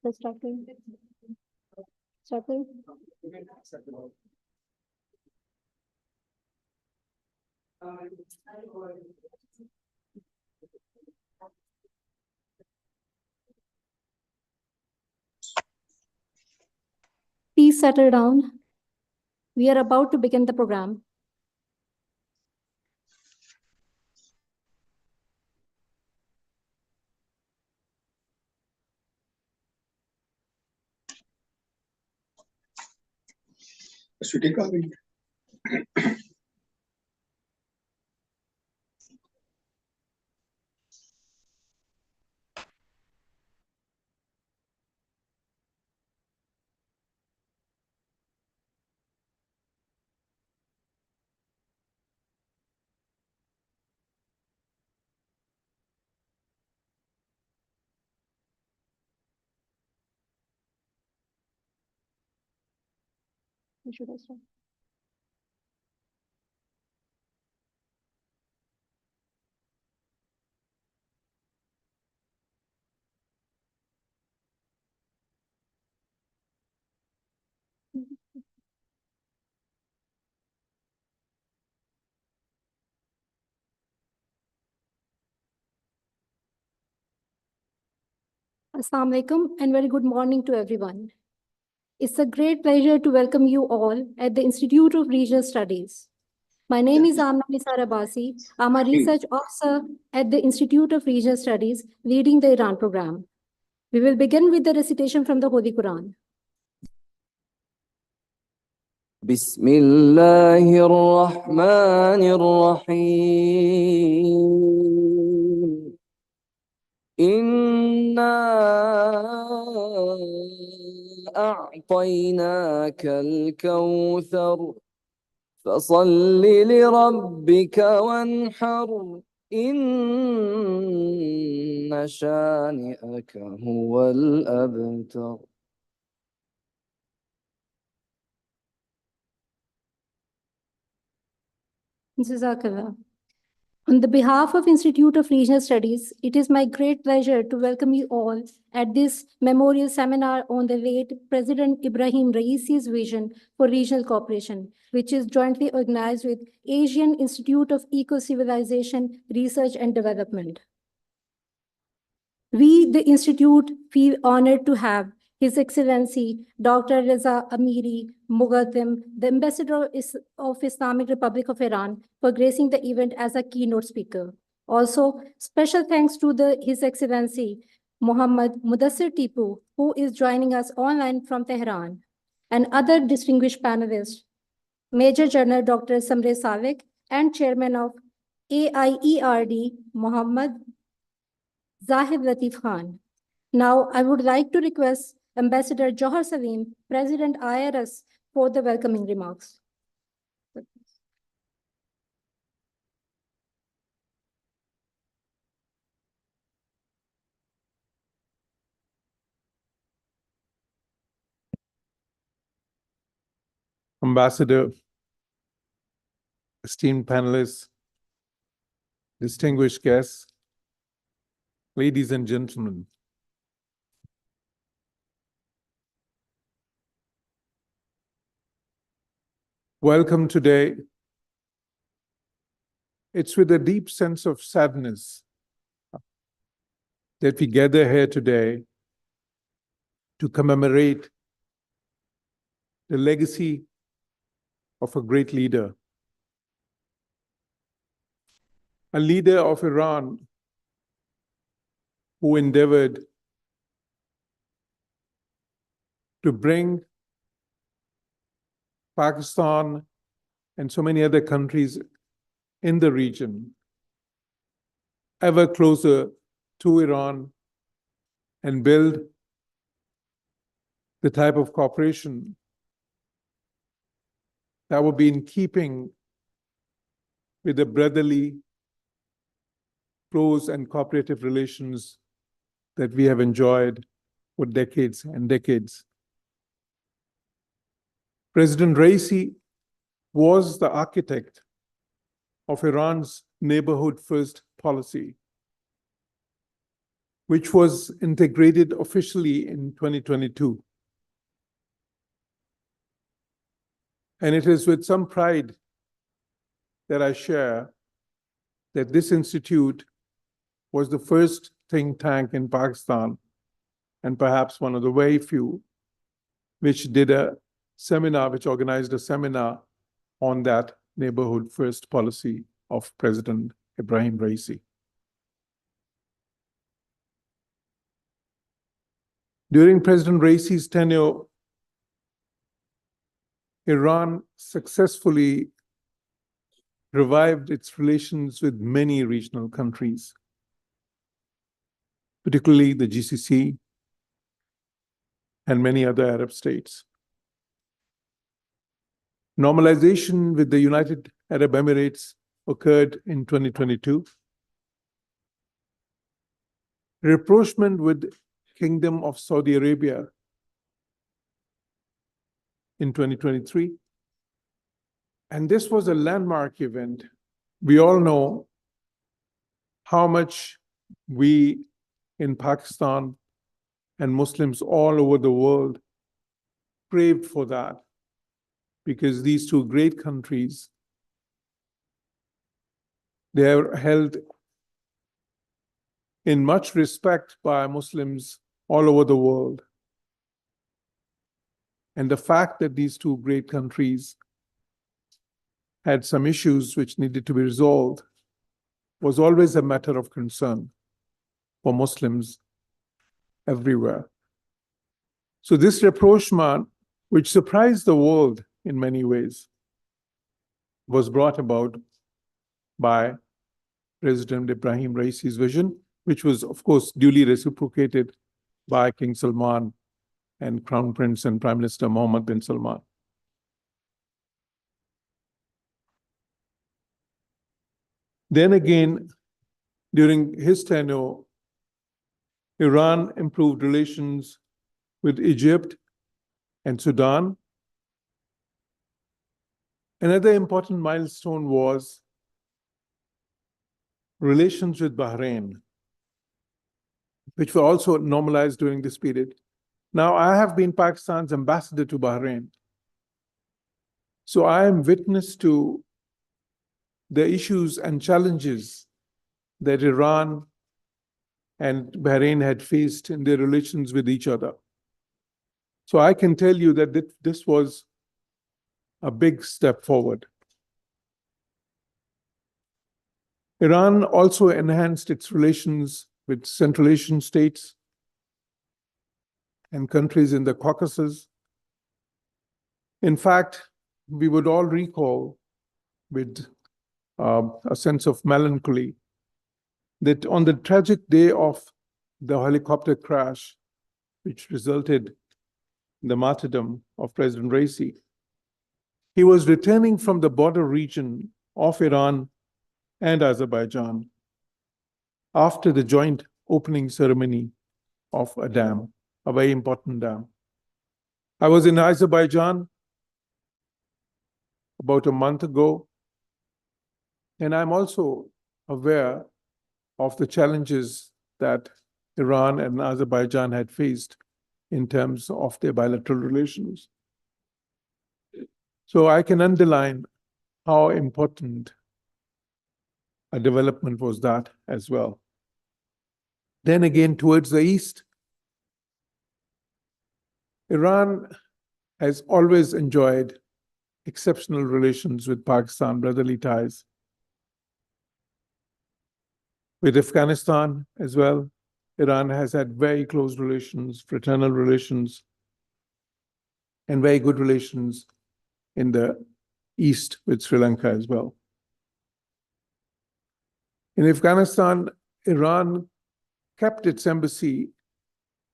Let's start playing. Start playing. Please settle down. We are about to begin the program. Should I start? Assalamu alaikum and very good morning to everyone. It's a great pleasure to welcome you all at the Institute of Regional Studies. My name is Amna Nisar Abbasi. I'm a research officer at the Institute of Regional Studies, leading the Iran program. We will begin with the recitation from the Holy Quran. بسم الله الرحمن الرحيم إنا أعطيناك الكوثر فصل لربك وانحر إن شانئك هو الأبتر. Jazakallah. On the behalf of Institute of Regional Studies, it is my great pleasure to welcome you all at this memorial seminar on the late President Ebrahim Raisi's vision for regional cooperation, which is jointly organized with Asian Institute of Eco-Civilization Research and Development. We, the Institute, feel honored to have His Excellency Dr. Reza Amiri Mughaddim, the Ambassador of Islamic Republic of Iran, for gracing the event as a keynote speaker. Also, special thanks to His Excellency Muhammad Mudassir Tipu, who is joining us online from Tehran, and other distinguished panelists, Major General Dr. Samre Savik, and Chairman of AIERD, Muhammad Zahid Latif Khan. Now, I would like to request Ambassador Johar Salim, President IRS, for the welcoming remarks. Ambassador, esteemed panelists, distinguished guests, ladies and gentlemen. Welcome today. It's with a deep sense of sadness that we gather here today to commemorate the legacy of a great leader, a leader of Iran who endeavored to bring Pakistan and so many other countries in the region ever closer to Iran and build the type of cooperation that would be in keeping with the brotherly, close and cooperative relations that we have enjoyed for decades and decades. President Raisi was the architect of Iran's neighborhood first policy. which was integrated officially in 2022. And it is with some pride that I share that this institute was the first think tank in Pakistan, and perhaps one of the very few, which organized a seminar on that neighborhood first policy of President Ebrahim Raisi. During President Raisi's tenure, Iran successfully revived its relations with many regional countries, particularly the GCC and many other Arab states. Normalization with the United Arab Emirates occurred in 2022. Rapprochement with Kingdom of Saudi Arabia in 2023. And this was a landmark event. We all know how much we in Pakistan and Muslims all over the world craved for that, because these two great countries, they are held in much respect by Muslims all over the world. And the fact that these two great countries had some issues which needed to be resolved was always a matter of concern for Muslims everywhere. So this rapprochement, which surprised the world in many ways, was brought about by President Ebrahim Raisi's vision, which was, of course, duly reciprocated by King Salman and Crown Prince and Prime Minister Mohammed bin Salman. Then again, during his tenure, Iran improved relations with Egypt and Sudan. Another important milestone was relations with Bahrain, which were also normalized during this period. Now, I have been Pakistan's ambassador to Bahrain. So I am witness to the issues and challenges that Iran and Bahrain had faced in their relations with each other. So I can tell you that this was a big step forward. Iran also enhanced its relations with Central Asian states and countries in the Caucasus. In fact, we would all recall with a sense of melancholy that on the tragic day of the helicopter crash, which resulted in the martyrdom of President Raisi, he was returning from the border region of Iran and Azerbaijan after the joint opening ceremony of a dam, a very important dam. I was in Azerbaijan about a month ago, and I'm also aware of the challenges that Iran and Azerbaijan had faced in terms of their bilateral relations. So I can underline how important a development was that as well. Then again, towards the east, Iran has always enjoyed exceptional relations with Pakistan, brotherly ties. With Afghanistan as well, Iran has had very close relations, fraternal relations, and very good relations in the east with Sri Lanka as well. In Afghanistan, Iran kept its embassy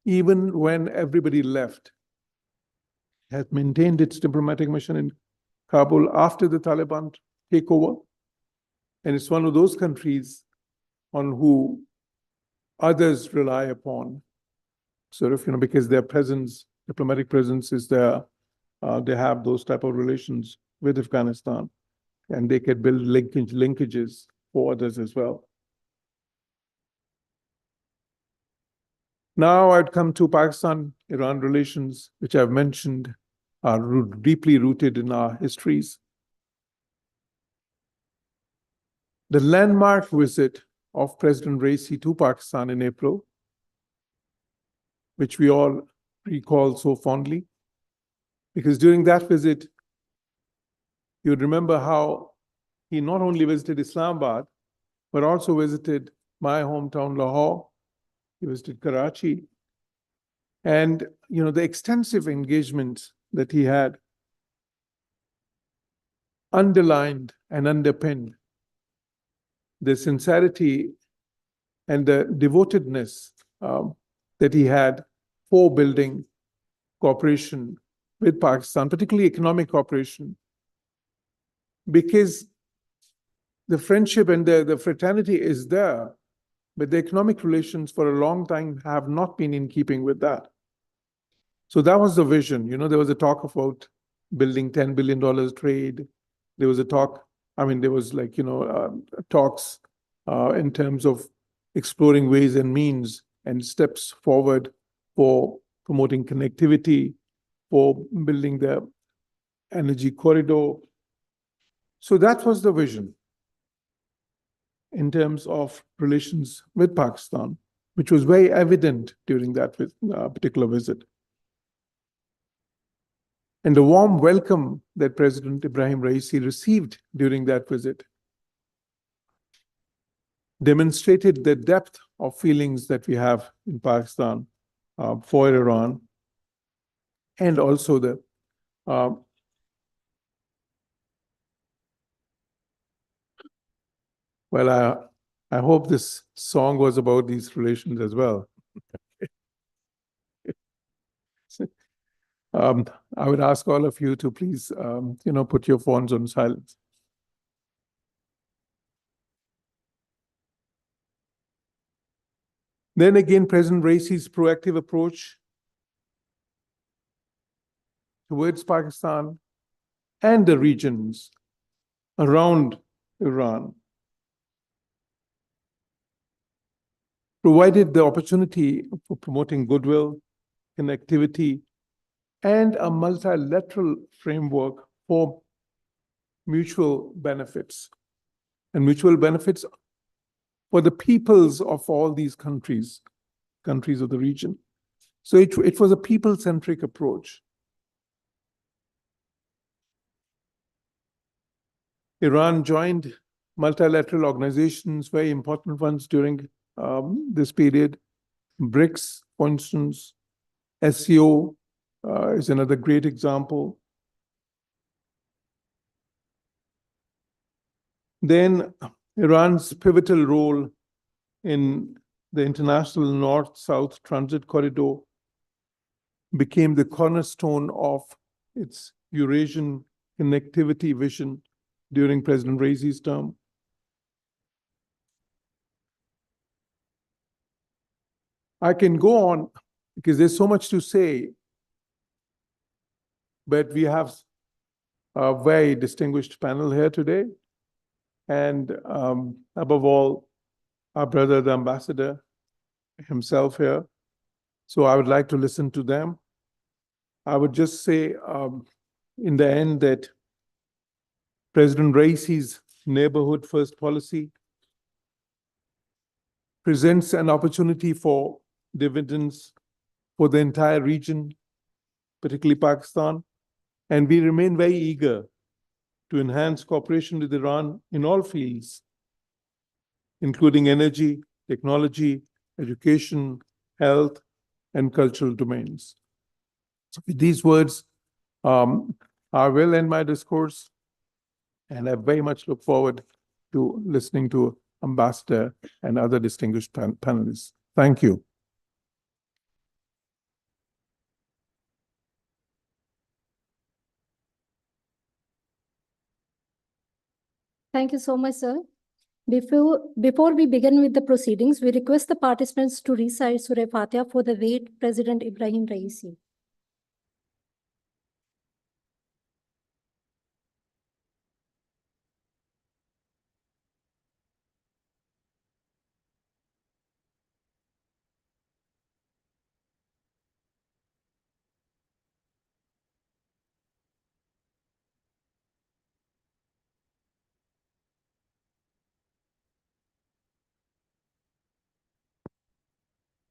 even when everybody left, has maintained its diplomatic mission in Kabul after the Taliban takeover. And it's one of those countries on who others rely upon, sort of, because their presence, diplomatic presence is there. They have those type of relations with Afghanistan, and they can build linkages for others as well. Now I'd come to Pakistan-Iran relations, which I've mentioned are deeply rooted in our histories. The landmark visit of President Raisi to Pakistan in April, which we all recall so fondly, because during that visit, you would remember how he not only visited Islamabad, but also visited my hometown, Lahore. He visited Karachi. And, the extensive engagements that he had underlined and underpinned the sincerity and the devotedness that he had for building cooperation with Pakistan, particularly economic cooperation, because the friendship and the fraternity is there, but the economic relations for a long time have not been in keeping with that. So that was the vision. There was a talk about building $10 billion trade. There was a talk, there was talks in terms of exploring ways and means and steps forward for promoting connectivity, for building the energy corridor. So that was the vision in terms of relations with Pakistan, which was very evident during that particular visit. And the warm welcome that President Ebrahim Raisi received during that visit demonstrated the depth of feelings that we have in Pakistan for Iran, and also the I hope this song was about these relations as well. I would ask all of you to please, put your phones on silence. Then again, President Raisi's proactive approach towards Pakistan and the regions around Iran provided the opportunity for promoting goodwill, connectivity, and a multilateral framework for mutual benefits, and mutual benefits for the peoples of all these countries of the region. So it was a people-centric approach. Iran joined multilateral organizations, very important ones during this period. BRICS, for instance, SCO is another great example. Then Iran's pivotal role in the international north-south transit corridor became the cornerstone of its Eurasian connectivity vision during President Raisi's term. I can go on because there's so much to say, but we have a very distinguished panel here today. And above all, our brother, the ambassador himself here. So I would like to listen to them. I would just say in the end that President Raisi's neighborhood first policy presents an opportunity for dividends for the entire region, particularly Pakistan. And we remain very eager to enhance cooperation with Iran in all fields, including energy, technology, education, health, and cultural domains. So with these words, I will end my discourse, and I very much look forward to listening to Ambassador and other distinguished panelists. Thank you. Thank you so much, sir. Before we begin with the proceedings, we request the participants to recite Surah Fatiha for the late President Ebrahim Raisi.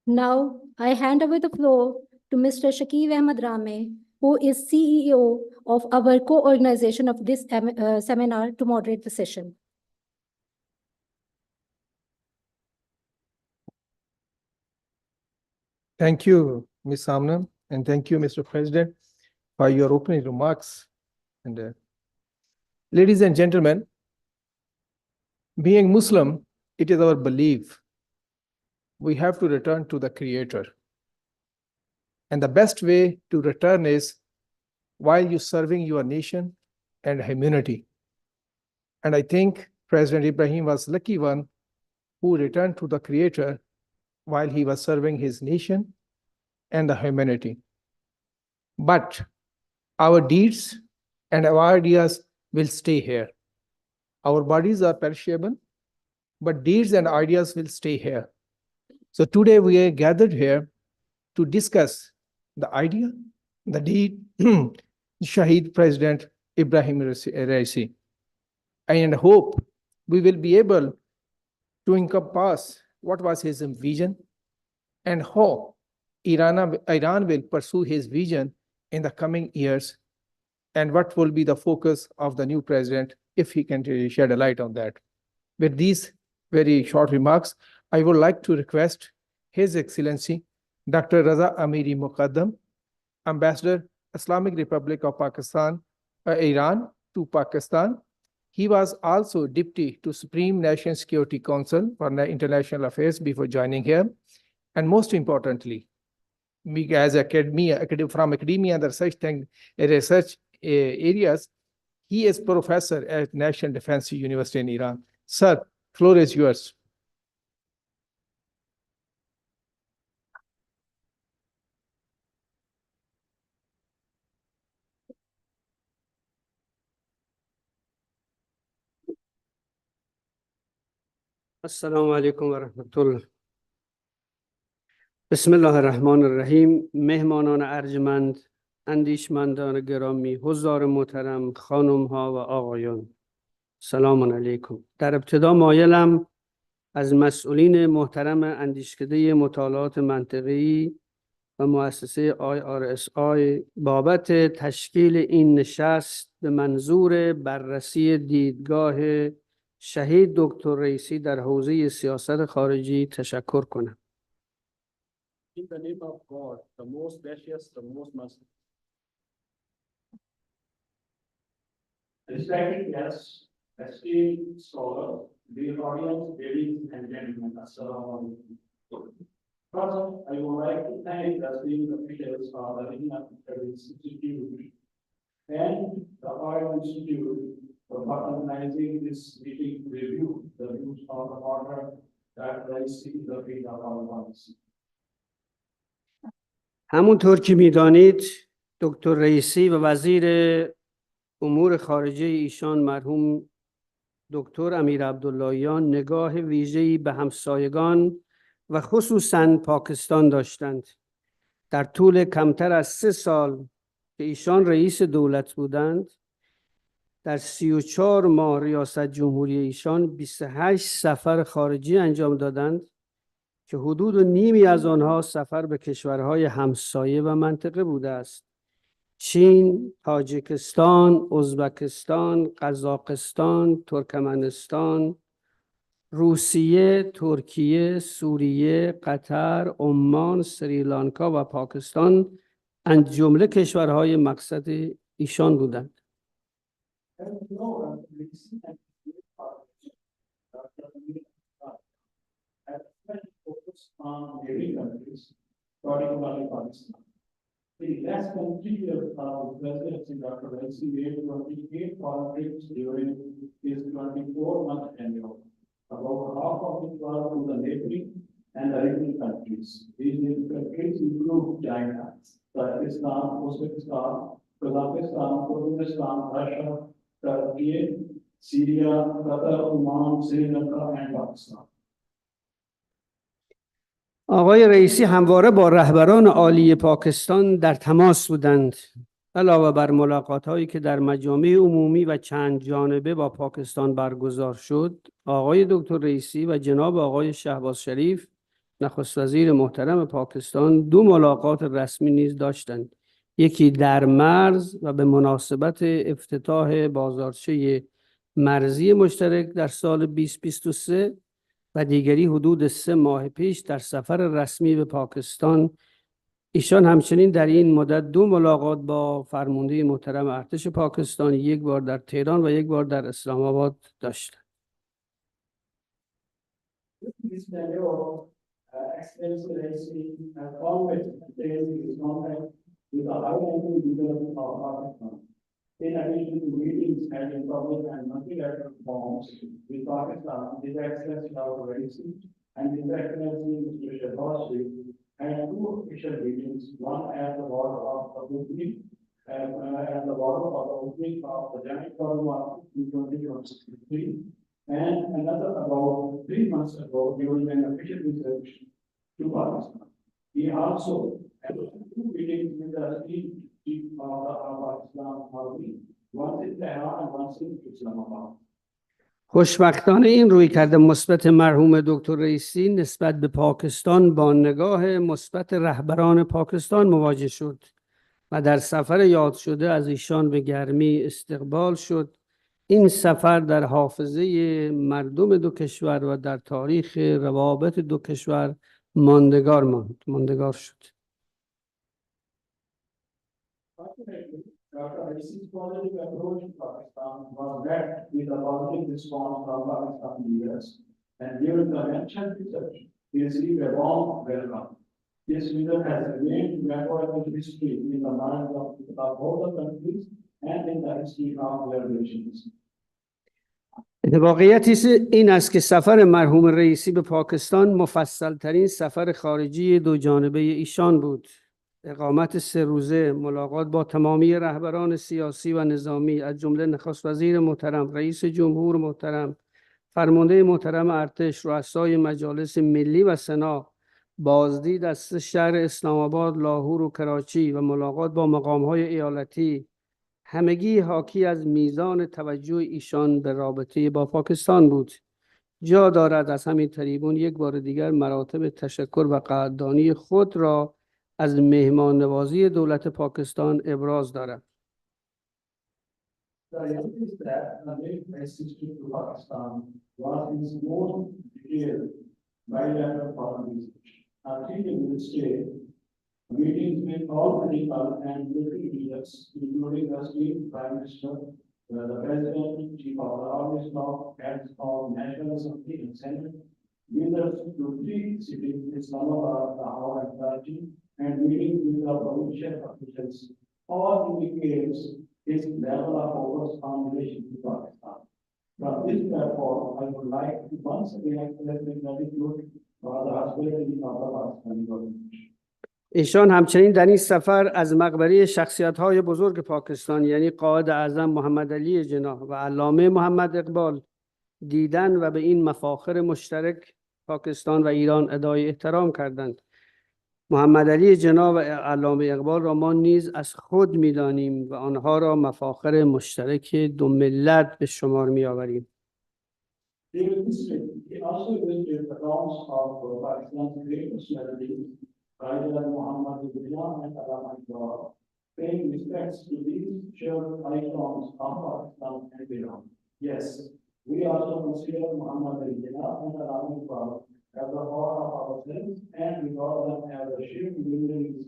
Now, I hand over the floor to Mr. Shakib Ahmed Rame, who is CEO of our co-organization of this seminar, to moderate the session. Thank you, Ms. Amna, and thank you, Mr. President, for your opening remarks. And ladies and gentlemen, being Muslim, it is our belief we have to return to the Creator. And the best way to return is while you serving your nation and humanity. And I think President Ebrahim was lucky one who returned to the Creator while he was serving his nation and the humanity. But our deeds and our ideas will stay here. Our bodies are perishable, but deeds and ideas will stay here. So today we are gathered here to discuss the idea, the deed, Shahid President Ebrahim Raisi. And hope we will be able to encompass what was his vision and how Iran will pursue his vision in the coming years, and what will be the focus of the new president if he can shed a light on that. With these very short remarks, I would like to request His Excellency Dr. Raza Amiri Muqaddam, Ambassador, Islamic Republic of Pakistan, Iran to Pakistan. He was also Deputy to Supreme National Security Council for International Affairs before joining here. And most importantly, as from academia and research areas, he is professor at National Defense University in Iran. Sir, floor is yours. السلام علیکم و رحمت الله. بسم الله الرحمن الرحیم. مهمانان ارجمند، اندیشمندان گرامی، حضار محترم، خانم ها و آقایان، سلام علیکم. در ابتدا مایلم از مسئولین محترم اندیشکده مطالعات منطقی و مؤسسه IRSI بابت تشکیل این نشست به منظور بررسی دیدگاه شهید دکتر رئیسی در حوزه سیاست خارجی تشکر کنم. In the name of God, the most gracious, the most merciful. Respected guests, esteemed scholars, dear audience, ladies and gentlemen, assalamu alaikum. First, I would like to thank the esteemed officials of the Indian Institute and the Art Institute for organizing this meeting to review the views of the order that Raisi the field of our policy. همونطور که میدانید دکتر رئیسی و وزیر امور خارجه ایشان مرحوم دکتر امیر عبداللهیان نگاه ویژه‌ای به همسایگان و خصوصاً پاکستان داشتند. در طول کمتر از 3 سال که ایشان رئیس دولت بودند، در 34 ماه ریاست جمهوری ایشان 28 سفر خارجی انجام دادند که حدود و نیمی از آنها سفر به کشورهای همسایه و منطقه بوده است. چین، تاجیکستان، ازبکستان، قزاقستان، ترکمنستان، روسیه، ترکیه، سوریه، قطر، عمان، سریلانکا و پاکستان از جمله کشورهای مقصد ایشان بودند. On neighboring countries, particularly Pakistan. The last country of presidency, Dr. Raisi made 28 foreign trips during his 24-month tenure. About half of it was to the neighboring and the regional countries. These countries include China, Pakistan, Uzbekistan, Kazakhstan, Turkmenistan, Russia, Turkey, Syria, Qatar, Oman, Sri Lanka, and Pakistan. آقای رئیسی همواره با رهبران عالی پاکستان در تماس بودند. علاوه بر ملاقات‌هایی که در مجامع عمومی و چند جانبه با پاکستان برگزار شد، آقای دکتر رئیسی و جناب آقای شهباز شریف نخست وزیر محترم پاکستان دو ملاقات رسمی نیز داشتند. یکی در مرز و به مناسبت افتتاح بازارچه مرزی مشترک در سال 2023 و دیگری حدود 3 ماه پیش در سفر رسمی به پاکستان. ایشان همچنین در این مدت دو ملاقات با فرمانده محترم ارتش پاکستان، یک بار در تهران و یک بار در اسلام آباد داشتند. Excellency Raisi has always maintained his contact with the high-ranking leaders of Pakistan. In addition to meetings held in public and multilateral forums with Pakistan, His Excellency Dr. Raisi and His Excellency Mr. Shehbaz Sharif had two official meetings, one at the border of the opening of the January market in 2023, and another about 3 months ago during an official visit to Pakistan. He also had two meetings with the chief of Pakistan Army, once in Tehran and once in Islamabad. خوشبختانه این رویکرد مثبت مرحوم دکتر رئیسی نسبت به پاکستان با نگاه مثبت رهبران پاکستان مواجه شد و در سفر یاد شده از ایشان به گرمی استقبال شد. این سفر در حافظه مردم دو کشور و در تاریخ روابط دو کشور ماندگار شد. Dr. Raisi's positive approach to Pakistan was met with a positive response from Pakistan leaders, and during the mentioned research, he received a warm welcome. This visit has remained record of history in the minds of both the countries and in the history of their relations. واقعیت این است که سفر مرحوم رئیسی به پاکستان مفصل ترین سفر خارجی دو جانبه ایشان بود. اقامت 3 روزه، ملاقات با تمامی رهبران سیاسی و نظامی از جمله نخست وزیر محترم، رئیس جمهور محترم، فرمانده محترم ارتش، رؤسای مجالس ملی و سنا، بازدید از شهر اسلام آباد، لاهور و کراچی و ملاقات با مقام‌های ایالتی، همگی حاکی از میزان توجه ایشان به رابطه با پاکستان بود. جا دارد از همین تریبون یک بار دیگر مراتب تشکر و قدردانی خود را از مهمان نوازی دولت پاکستان ابراز دارم. The reality is that the main message to Pakistan was its most detailed bilateral foreign research. In this state, meetings with all political and military leaders, including the state prime minister, the president, chief of the army staff, heads of national assembly and senate, leaders to 3 cities, Islamabad, Lahore, and Karachi, and meetings with the provincial officials, all indicates his level of focus on relations to Pakistan. From this platform, I would like to once again express my gratitude for the hospitality of the Pakistani government. ایشان همچنین در این سفر از مقبره شخصیت‌های بزرگ پاکستان یعنی قائد اعظم محمد علی جناح و علامه محمد اقبال دیدن و به این مفاخر مشترک پاکستان و ایران ادای احترام کردند. محمد علی جناح و علامه اقبال را ما نیز از خود می‌دانیم و آنها را مفاخر مشترک دو ملت به شمار می‌آوریم. During this trip, he also visited the towns of Pakistan's great personalities, Raisi Muhammad Ibrahim and Allama Iqbal, paying respects to these shared icons of Pakistan and Iran. Yes, we also consider Muhammad Ibrahim and Allama Iqbal as the heart of ourselves and regard them as the shared memories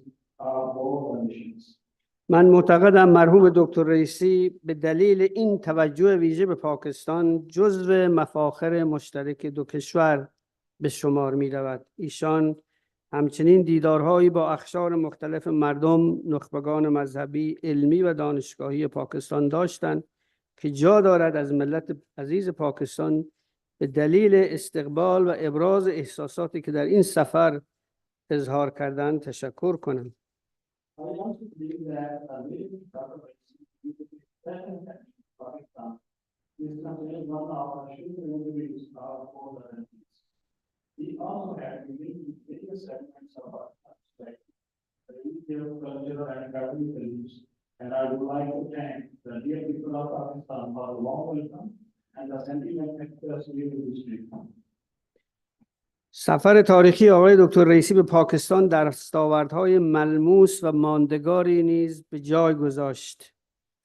of both the nations. من معتقدم مرحوم دکتر رئیسی به دلیل این توجه ویژه به پاکستان جزو مفاخر مشترک دو کشور به شمار می رود. ایشان همچنین دیدارهایی با اقشار مختلف مردم، نخبگان مذهبی، علمی و دانشگاهی پاکستان داشتند که جا دارد از ملت عزیز پاکستان به دلیل استقبال و ابراز احساساتی که در این سفر اظهار کردند تشکر کنم. I also believe that the leading Dr. Raisi is Pakistan is considered one of our shared memories of both the countries. He also had unique various segments of our like religious, cultural, and academic beliefs, and I would like to thank the dear people of Pakistan for the warm welcome and the sentiment expressed during this trip. سفر تاریخی آقای دکتر رئیسی به پاکستان دستاوردهای ملموس و ماندگاری نیز به جای گذاشت.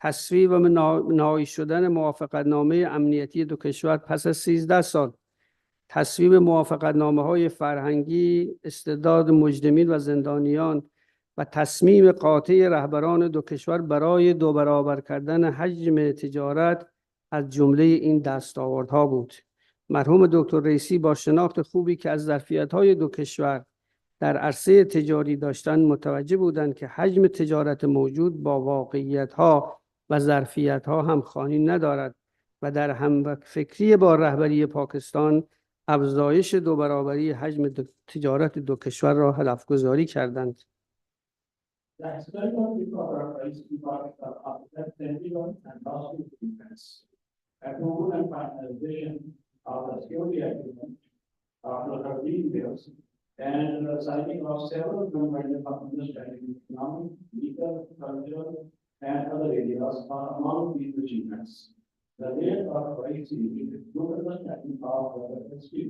تصویب و نهایی شدن موافقتنامه امنیتی دو کشور پس از 13 سال، تصویب موافقتنامه‌های فرهنگی، استعداد مجرمین و زندانیان و تصمیم قاطع رهبران دو کشور برای 2 برابر کردن حجم تجارت از جمله این دستاوردها بود. مرحوم دکتر رئیسی با شناخت خوبی که از ظرفیت‌های دو کشور در عرصه تجاری داشتند، متوجه بودند که حجم تجارت موجود با واقعیت‌ها و ظرفیت‌ها همخوانی ندارد و در همفکری با رهبری پاکستان افزایش 2 برابری حجم تجارت دو کشور را هدف گذاری کردند. The experiment before Raisi Pakistan after that sentiment and last defense. Approval and finalization of the security agreement after 13 years and the signing of several memorandum of understanding in economic, legal, cultural, and other areas are among these achievements. The rate of Raisi is good understanding of the history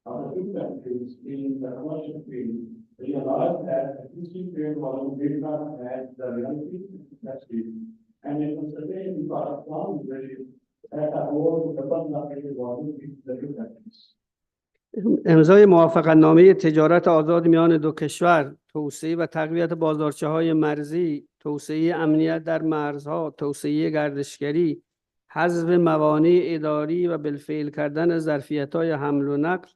of the two countries in the commercial field realized that existing trade volume did not match the reality of the field, and it was certain because of strong leadership that a goal to double the trade volume in the two countries. امضای موافقتنامه تجارت آزاد میان دو کشور، توسعه و تقویت بازارچه‌های مرزی، توسعه امنیت در مرزها، توسعه گردشگری، حذف موانع اداری و بالفعل کردن ظرفیت‌های حمل و نقل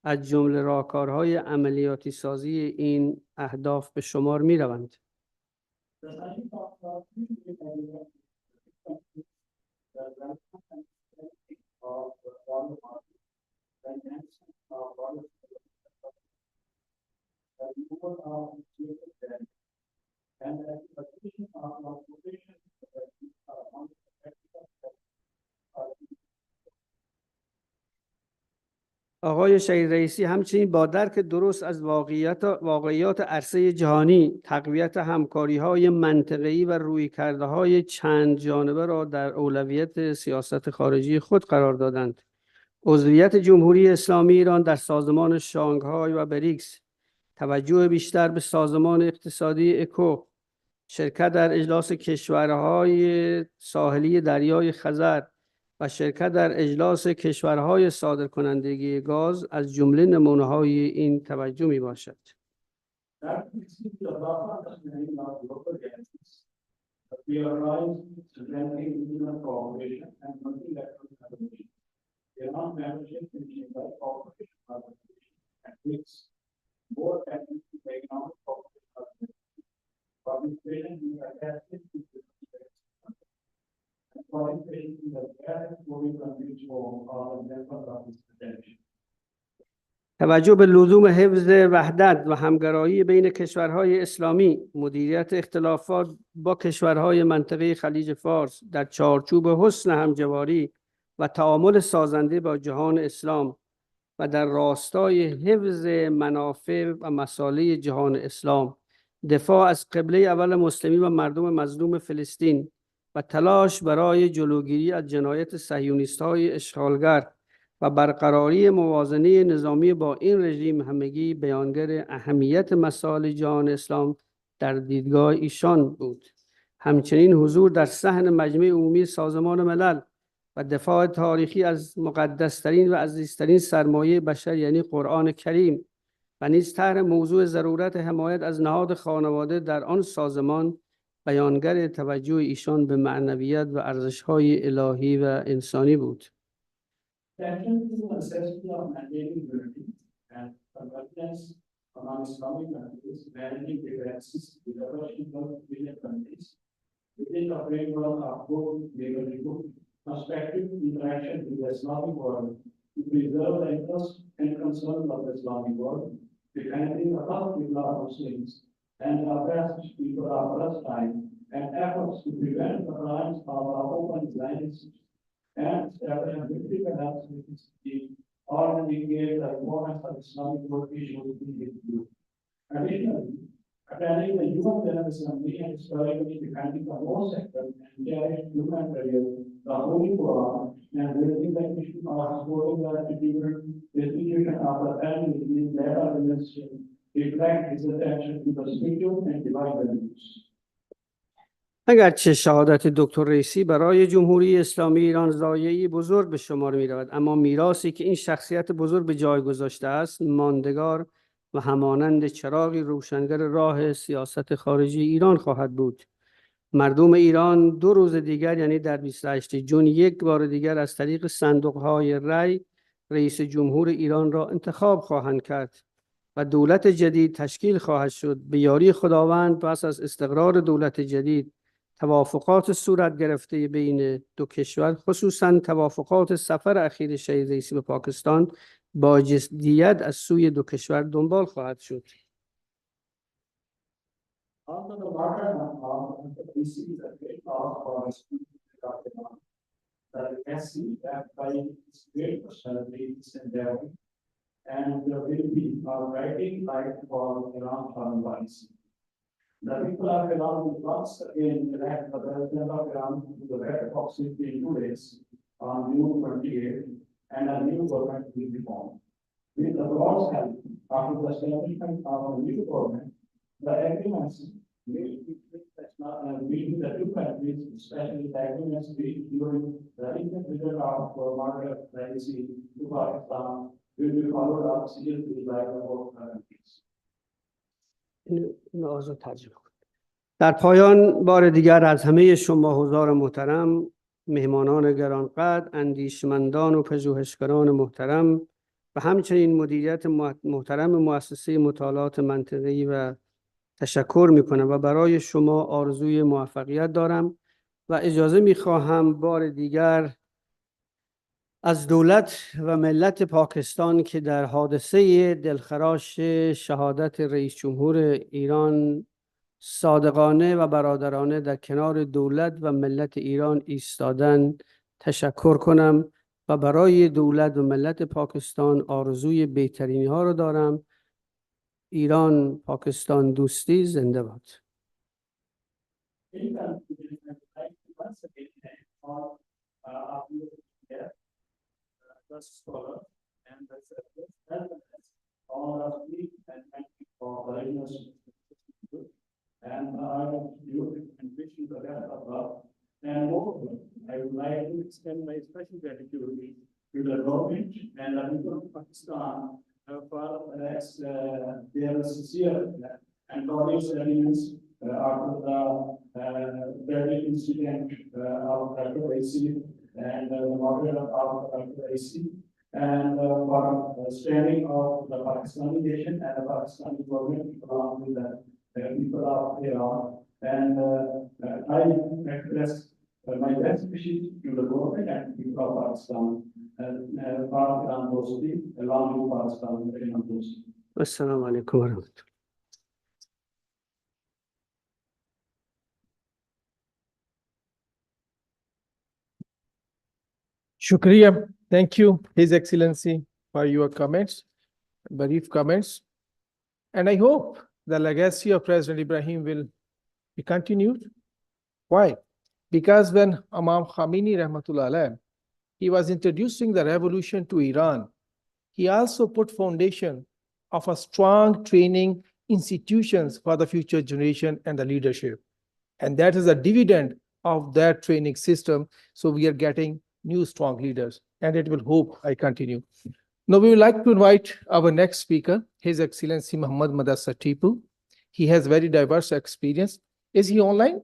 از جمله راهکارهای عملیاتی سازی این اهداف به شمار می‌روند. آقای شهید رئیسی همچنین با درک درست از واقعیات عرصه جهانی، تقویت همکاری‌های منطقه‌ای و رویکردهای چند جانبه را در اولویت سیاست خارجی خود قرار دادند. عضویت جمهوری اسلامی ایران در سازمان شانگهای و بریکس، توجه بیشتر به سازمان اقتصادی اکو، شرکت در اجلاس کشورهای ساحلی دریای خزر و شرکت در اجلاس کشورهای صادرکنندگی گاز از جمله نمونه‌های این توجه می باشد. توجه به لزوم حفظ وحدت و همگرایی بین کشورهای اسلامی، مدیریت اختلافات با کشورهای منطقه خلیج فارس در چارچوب حسن همجواری و تعامل سازنده با جهان اسلام و در راستای حفظ منافع و مصالح جهان اسلام، دفاع از قبله اول مسلمین و مردم مظلوم فلسطین و تلاش برای جلوگیری از جنایت صهیونیست‌های اشغالگر و برقراری موازنه نظامی با این رژیم همگی بیانگر اهمیت مصالح جهان اسلام در دیدگاه ایشان بود. همچنین حضور در صحن مجمع عمومی سازمان ملل و دفاع تاریخی از مقدسترین و عزیزترین سرمایه بشر یعنی قرآن کریم و نیز طرح موضوع ضرورت حمایت از نهاد خانواده در آن سازمان بیانگر توجه ایشان به معنویت و ارزش‌های الهی و انسانی بود. Constructive interaction with the Islamic world to preserve the interests and concerns of the Islamic world, defending the Alhamdulillah Muslims and the oppressed people of Palestine, and efforts to prevent the crimes of our open Zionists and establish a political capacity or indicate the importance of Islamic world issues in this group. Additionally, attending the UN General Assembly and historically defending the most sector and cherished humanitarian the Holy Quran, and raising the issue of supporting the institution of the family that are reflect his attention to the spiritual and divine values. اگرچه شهادت دکتر رئیسی برای جمهوری اسلامی ایران ضایعی بزرگ به شمار می رود، اما میراثی که این شخصیت بزرگ به جای گذاشته است ماندگار و همانند چراغی روشنگر راه سیاست خارجی ایران خواهد بود. مردم ایران 2 روز دیگر یعنی در 28 ژوئن یک بار دیگر از طریق صندوق‌های رای رئیس جمهور ایران را انتخاب خواهند کرد و دولت جدید تشکیل خواهد شد. به یاری خداوند پس از استقرار دولت جدید توافقات صورت گرفته بین دو کشور، خصوصا توافقات سفر اخیر شهید رئیسی به پاکستان، با جدیت از سوی دو کشور دنبال خواهد شد. Also, the water of the DC is a great cause for us to that we can see that by its great personality is endeavoring and will be our guiding light for Iran foreign policy. The people of Iran will once again elect the president of Iran to the Red Box in 2 days on June 28, and a new government will be formed. With the Lord's help, after the establishment of a new government, the agreements between the two countries, especially the agreements during the recent visit of Margaret Raisi to Pakistan, will be followed up seriously by the both countries. در پایان بار دیگر از همه شما حضار محترم، مهمانان گرانقدر، اندیشمندان و پژوهشگران محترم و همچنین مدیریت محترم مؤسسه مطالعات منطقه‌ای و تشکر میکنم و برای شما آرزوی موفقیت دارم و اجازه میخواهم بار دیگر از دولت و ملت پاکستان که در حادثه دلخراش شهادت رئیس جمهور ایران صادقانه و برادرانه در کنار دولت و ملت ایران ایستادن تشکر کنم و برای دولت و ملت پاکستان آرزوی بهترینی ها رو دارم. ایران پاکستان دوستی زنده باد. And I wish you the best of luck. And moreover, I would like to extend my special gratitude to the government and the people of Pakistan for their sincere and glorious elements after the tragic incident of Dr. Raisi and the murder of Dr. Raisi, and for standing of the Pakistani nation and the Pakistani government along with the people of Iran. And I express my best wishes to the government and people of Pakistan. السلام علیکم و رحمت الله. Shukriya. Thank you, His Excellency, for your comments, brief comments. And I hope the legacy of President Ebrahim will be continued. Why? Because when Imam Khomeini Rahmatullah Alayh, he was introducing the revolution to Iran, he also put foundation of a strong training institutions for the future generation and the leadership. And that is a dividend of that training system. So we are getting new strong leaders, and it will hope I continue. Now we would like to invite our next speaker, His Excellency Muhammad Mudassar Tipu. He has very diverse experience. Is he online?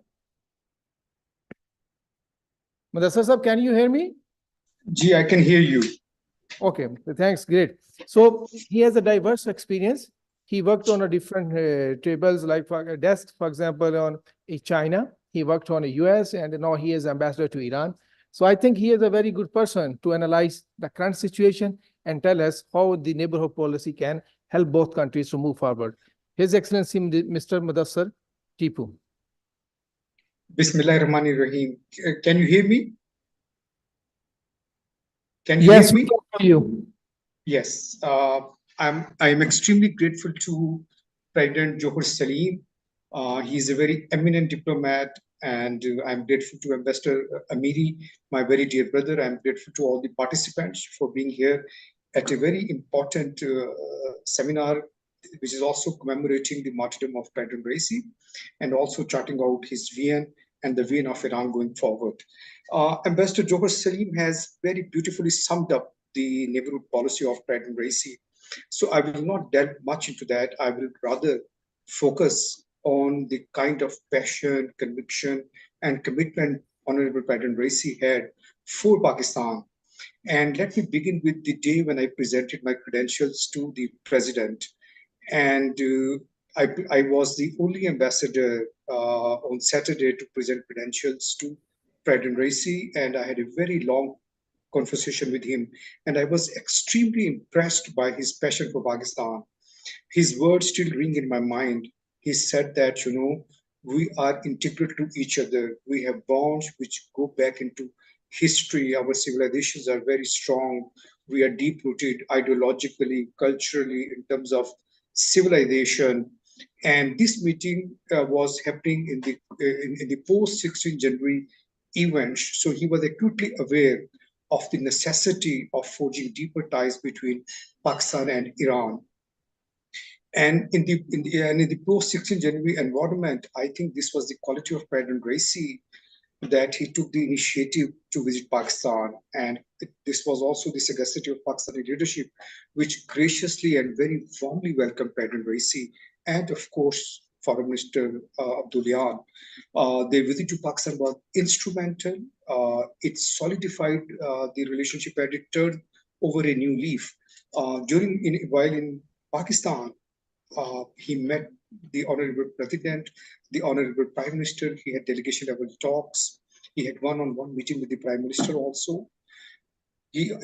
Mudassar Sahab, can you hear me? Gee, I can hear you. Okay, thanks, great. So he has a diverse experience. He worked on a different tables, like for a desk, for example, on China. He worked on the US, and now he is ambassador to Iran. So I think he is a very good person to analyze the current situation and tell us how the neighborhood policy can help both countries to move forward. His Excellency, Mr. Mudassar Tipu. Bismillahirrahmanirrahim. Can you hear me? Can you Yes, hear me? we can hear you. Yes. I'm extremely grateful to President Johar Salim. He's a very eminent diplomat And I'm grateful to Ambassador Amiri, my very dear brother. I'm grateful to all the participants for being here at a very important seminar, which is also commemorating the martyrdom of President Raisi and also charting out his vision and the vision of Iran going forward. Ambassador Johar Salim has very beautifully summed up the neighborhood policy of President Raisi. So I will not delve much into that. I will rather focus on the kind of passion, conviction, and commitment Honorable President Raisi had for Pakistan. And let me begin with the day when I presented my credentials to the president. And I was the only ambassador on Saturday to present credentials to President Raisi, and I had a very long conversation with him. And I was extremely impressed by his passion for Pakistan. His words still ring in my mind. He said that, we are integral to each other. We have bonds which go back into history. Our civilizations are very strong. We are deep rooted ideologically, culturally, in terms of civilization. And this meeting was happening in the post 16 January events. So he was acutely aware of the necessity of forging deeper ties between Pakistan and Iran. And in the post 16 January environment, I think this was the quality of President Raisi, that he took the initiative to visit Pakistan. And this was also the sagacity of Pakistani leadership, which graciously and very warmly welcomed President Raisi, and of course, Foreign Minister Abdullayan. Their visit to Pakistan was instrumental. It solidified the relationship and it turned over a new leaf. While in Pakistan, he met the Honorable President, the Honorable Prime Minister. He had delegation level talks. He had one-on-one meeting with the Prime Minister also.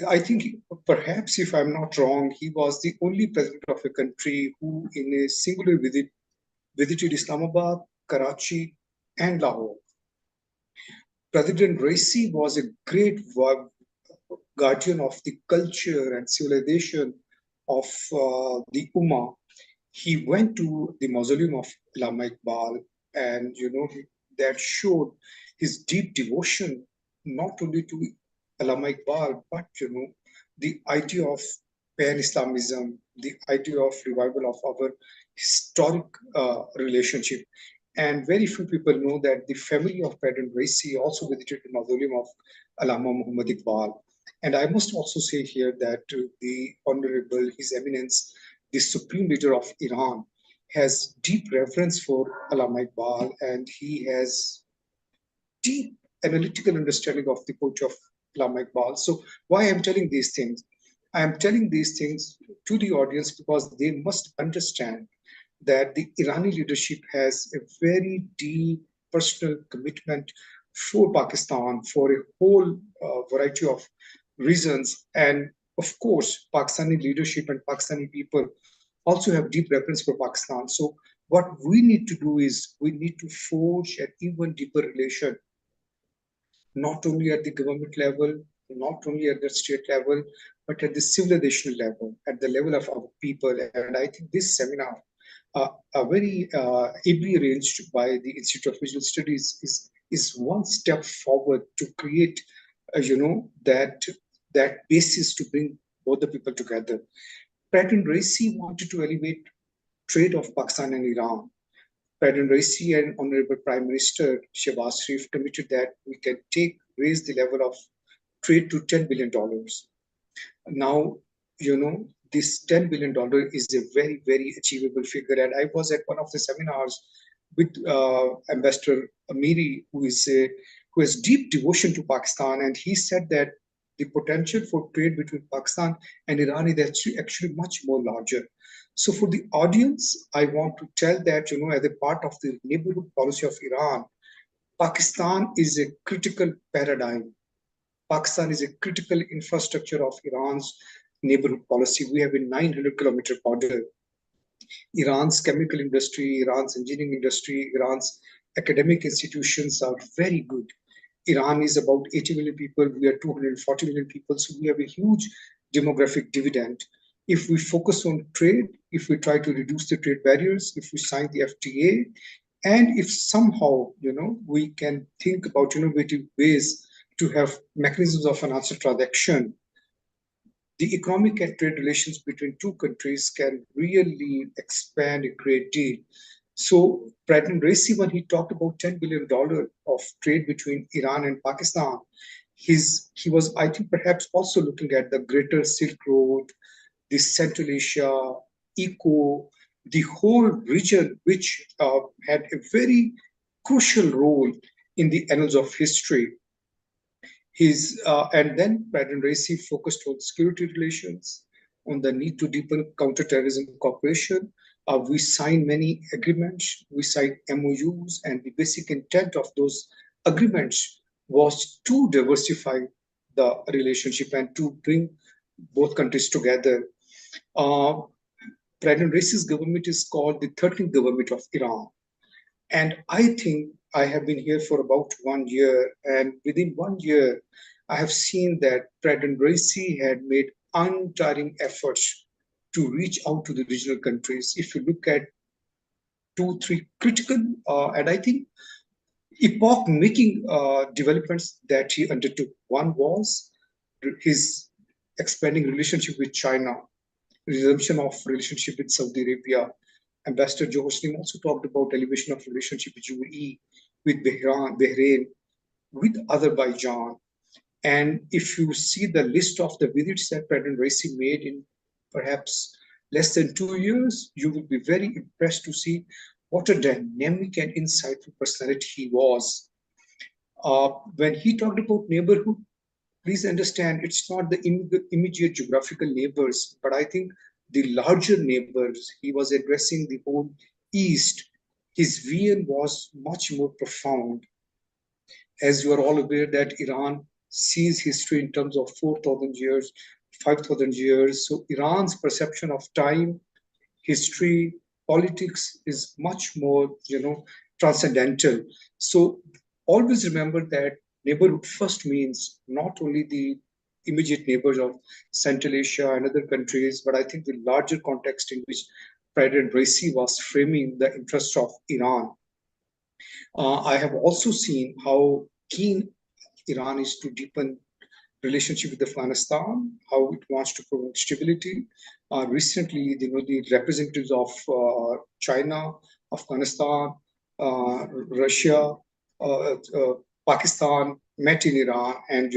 I think perhaps, if I'm not wrong, he was the only president of a country who in a singular visit visited Islamabad, Karachi, and Lahore. President Raisi was a great guardian of the culture and civilization of the Ummah. He went to the mausoleum of Allama Iqbal, and that showed his deep devotion not only to Allama Iqbal, but the idea of pan-Islamism, the idea of revival of our historic relationship. And very few people know that the family of President Raisi also visited the mausoleum of Allama Muhammad Iqbal. And I must also say here that the Honorable, His Eminence, the Supreme Leader of Iran, has deep reverence for Allama Iqbal, and he has deep analytical understanding of the poetry of Allama Iqbal. So why I'm telling these things? I'm telling these things to the audience because they must understand that the Irani leadership has a very deep personal commitment for Pakistan for a whole variety of reasons. And of course, Pakistani leadership and Pakistani people also have deep reverence for Pakistan. So what we need to do is we need to forge an even deeper relation, not only at the government level, not only at the state level, but at the civilizational level, at the level of our people. And I think this seminar, very ably arranged by the Institute of Visual Studies, is one step forward to create, that basis to bring both the people together. President Raisi wanted to elevate trade of Pakistan and Iran. President Raisi and Honorable Prime Minister Shehbaz Sharif committed that we can raise the level of trade to $10 billion. Now, this $10 billion is a very, very achievable figure. And I was at one of the seminars with Ambassador Amiri, who has deep devotion to Pakistan. And he said that the potential for trade between Pakistan and Iran is actually much more larger. So for the audience, I want to tell that, as a part of the neighborhood policy of Iran, Pakistan is a critical paradigm. Pakistan is a critical infrastructure of Iran's neighborhood policy. We have a 900-kilometer border. Iran's chemical industry, Iran's engineering industry, Iran's academic institutions are very good. Iran is about 80 million people. We are 240 million people. So we have a huge demographic dividend. If we focus on trade, if we try to reduce the trade barriers, if we sign the FTA, And if somehow, we can think about innovative ways to have mechanisms of financial transaction, the economic and trade relations between two countries can really expand a great deal. So President Raisi, when he talked about $10 billion of trade between Iran and Pakistan, he was, I think, perhaps also looking at the greater Silk Road, the Central Asia, ECO, the whole region, which had a very crucial role in the annals of history. And then President Raisi focused on security relations, on the need to deepen counterterrorism cooperation. We signed many agreements, we signed MOUs, and the basic intent of those agreements was to diversify the relationship and to bring both countries together. President Raisi's government is called the 13th government of Iran. And I think I have been here for about 1 year, and within 1 year, I have seen that President Raisi had made untiring efforts to reach out to the regional countries. If you look at 2, 3 critical, and I think epoch-making developments that he undertook. One was his expanding relationship with China, resumption of relationship with Saudi Arabia. Ambassador Joe Hosni also talked about elevation of relationship with UAE, with Bahrain, with Azerbaijan. And if you see the list of the visits that President Raisi made in perhaps less than 2 years, you will be very impressed to see what a dynamic and insightful personality he was. When he talked about neighborhood, please understand it's not the immediate geographical neighbors, but I think the larger neighbors. He was addressing the whole East. His vision was much more profound. As you are all aware that Iran sees history in terms of 4,000 years, 5,000 years. So Iran's perception of time, history, politics is much more, transcendental. So always remember that neighborhood first means not only the immediate neighbors of Central Asia and other countries, but I think the larger context in which President Raisi was framing the interests of Iran. I have also seen how keen Iran is to deepen relationship with Afghanistan, how it wants to promote stability. Recently, the representatives of China, Afghanistan, Russia, Pakistan met in Iran, and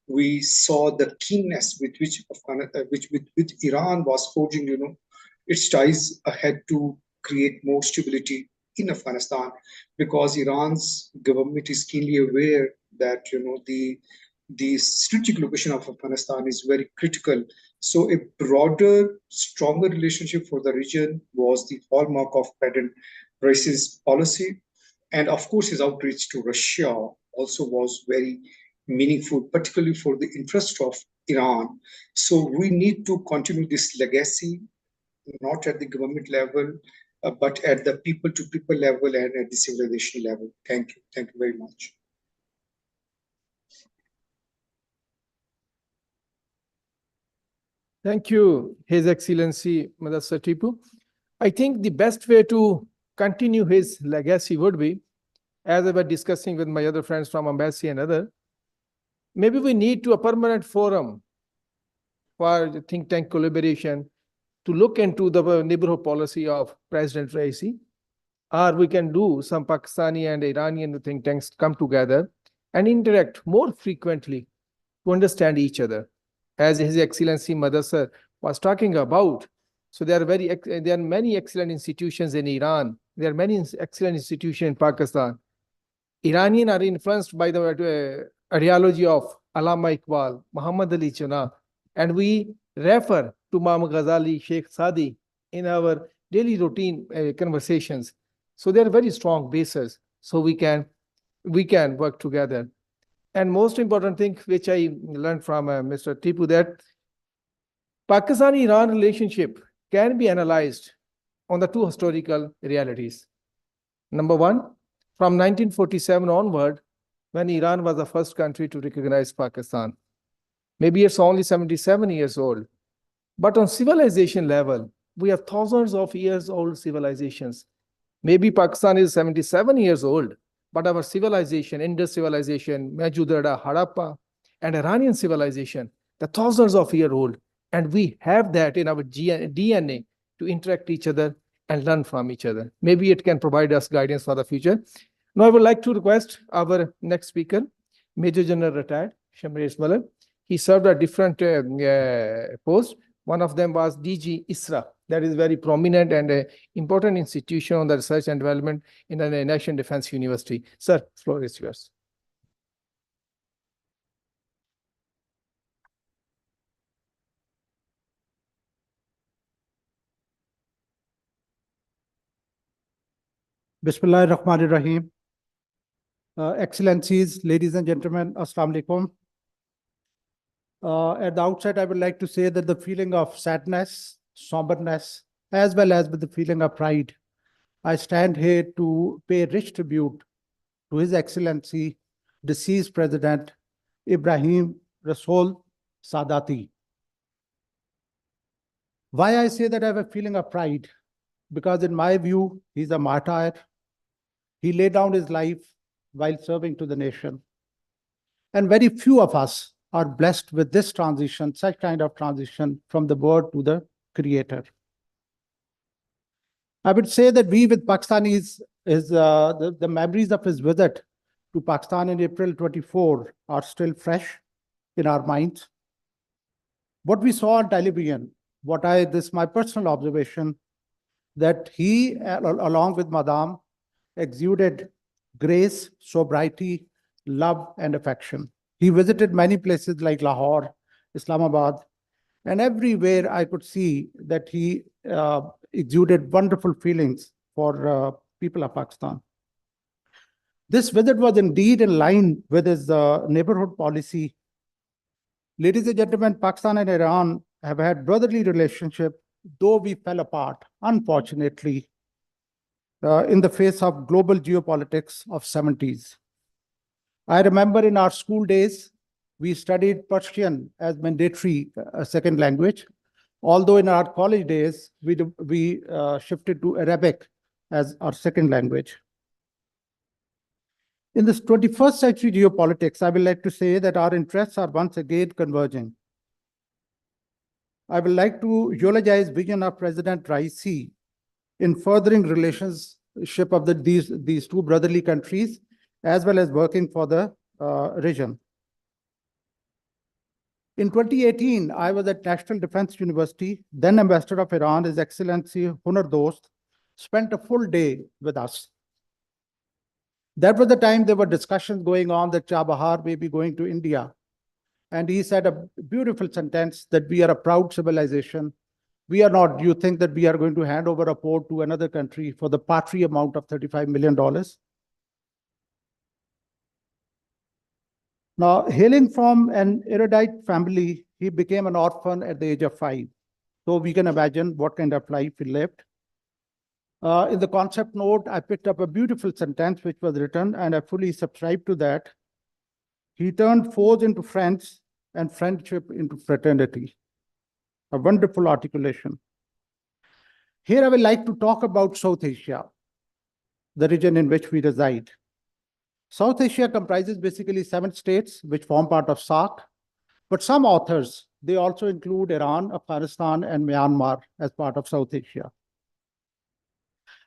we saw the keenness with which Iran was forging, its ties ahead to create more stability in Afghanistan, because Iran's government is keenly aware that the strategic location of Afghanistan is very critical. So a broader, stronger relationship for the region was the hallmark of President Raisi's policy. And of course, his outreach to Russia also was very meaningful, particularly for the interest of Iran. So we need to continue this legacy, not at the government level, but at the people-to-people level and at the civilization level. Thank you. Thank you very much. Thank you, His Excellency Mudassar Tipu. I think the best way to continue his legacy would be, as I was discussing with my other friends from Embassy and other, maybe we need to a permanent forum for the think tank collaboration to look into the neighborhood policy of President Raisi, or we can do some Pakistani and Iranian think tanks come together and interact more frequently to understand each other. As His Excellency Mudassar was talking about, so there are many excellent institutions in Iran. There are many excellent institutions in Pakistan. Iranians are influenced by the ideology of Allama Iqbal, Muhammad Ali Jinnah, and we refer to Imam Ghazali, Sheikh Sadi in our daily routine conversations. So they are very strong bases. So we can work together. And most important thing which I learned from Mr. Tipu, that Pakistan-Iran relationship can be analyzed on the two historical realities. Number one, from 1947 onward, when Iran was the first country to recognize Pakistan. Maybe it's only 77 years old. But on civilization level, we have thousands of years old civilizations. Maybe Pakistan is 77 years old, but our civilization, Indus civilization, Mohenjo-daro, Harappa, and Iranian civilization, they're thousands of years old. And we have that in our DNA to interact each other and learn from each other. Maybe it can provide us guidance for the future. Now, I would like to request our next speaker, Major General retired, Shamresh Malal. He served at different posts. One of them was DG ISRA. That is very prominent and important institution on the research and development in the National Defense University. Sir, floor is yours. Bismillah ar-Rahman ar-Rahim. Excellencies, ladies and gentlemen, Assalamu alaikum. At the outset, I would like to say that the feeling of sadness, somberness, as well as with the feeling of pride, I stand here to pay rich tribute to His Excellency, deceased President Ebrahim Rasool Sadati. Why I say that I have a feeling of pride? Because in my view, he's a martyr. He laid down his life while serving to the nation. And very few of us are blessed with this transition, such kind of transition from the word to the creator. I would say that we with Pakistanis, the memories of his visit to Pakistan in April 24 are still fresh in our minds. What we saw on television, this is my personal observation, that he, along with Madame, exuded grace, sobriety, love, and affection. He visited many places like Lahore, Islamabad, and everywhere I could see that he exuded wonderful feelings for people of Pakistan. This visit was indeed in line with his neighborhood policy. Ladies and gentlemen, Pakistan and Iran have had brotherly relationship, though we fell apart, unfortunately, in the face of global geopolitics of 70s. I remember in our school days, we studied Persian as mandatory second language, although in our college days, we shifted to Arabic as our second language. In this 21st century geopolitics, I would like to say that our interests are once again converging. I would like to eulogize vision of President Raisi in furthering relationship of these two brotherly countries, as well as working for the region. In 2018, I was at National Defense University. Then Ambassador of Iran, His Excellency Hunar Dost, spent a full day with us. That was the time there were discussions going on that Chabahar may be going to India. And he said a beautiful sentence that we are a proud civilization. We are not. Do you think that we are going to hand over a port to another country for the paltry amount of $35 million? Now, hailing from an erudite family, he became an orphan at the age of 5. So we can imagine what kind of life he lived. In the concept note, I picked up a beautiful sentence which was written, and I fully subscribe to that. He turned foes into friends and friendship into fraternity. A wonderful articulation. Here I would like to talk about South Asia, the region in which we reside. South Asia comprises basically 7 states which form part of SAARC, but some authors, they also include Iran, Afghanistan, and Myanmar as part of South Asia.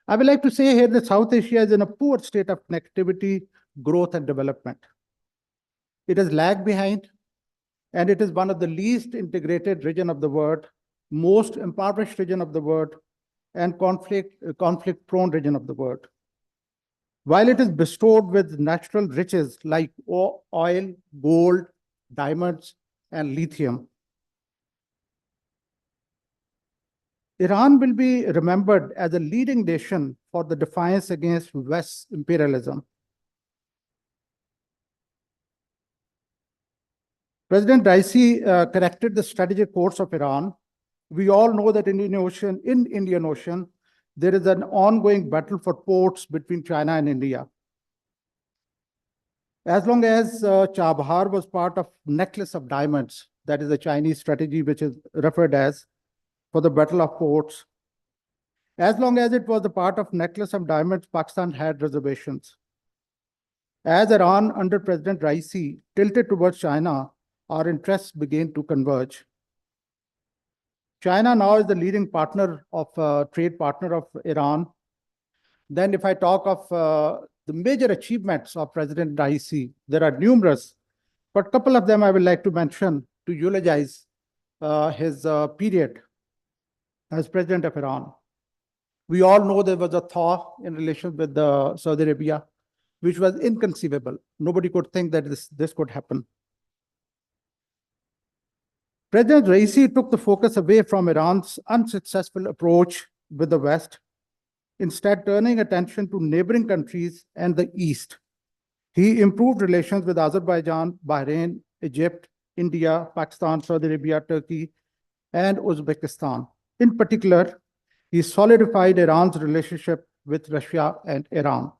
I would like to say here that South Asia is in a poor state of connectivity, growth, and development. It has lagged behind, and it is one of the least integrated region of the world, most impoverished region of the world, and conflict-prone region of the world. While it is bestowed with natural riches like oil, gold, diamonds, and lithium, Iran will be remembered as a leading nation for the defiance against West's imperialism. President Raisi corrected the strategic course of Iran. We all know that in Indian Ocean, there is an ongoing battle for ports between China and India. As long as Chabahar was part of necklace of diamonds, that is a Chinese strategy which is referred as for the battle of ports, As long as it was a part of necklace of diamonds, Pakistan had reservations. As Iran under President Raisi tilted towards China, our interests began to converge. China now is the leading partner of trade partner of Iran. Then if I talk of the major achievements of President Raisi, there are numerous, but a couple of them I would like to mention to eulogize his period as president of Iran. We all know there was a thaw in relation with Saudi Arabia, which was inconceivable. Nobody could think that this could happen. President Raisi took the focus away from Iran's unsuccessful approach with the West, instead turning attention to neighboring countries and the East. He improved relations with Azerbaijan, Bahrain, Egypt, India, Pakistan, Saudi Arabia, Turkey, and Uzbekistan. In particular, he solidified Iran's relationship with Russia and Iran.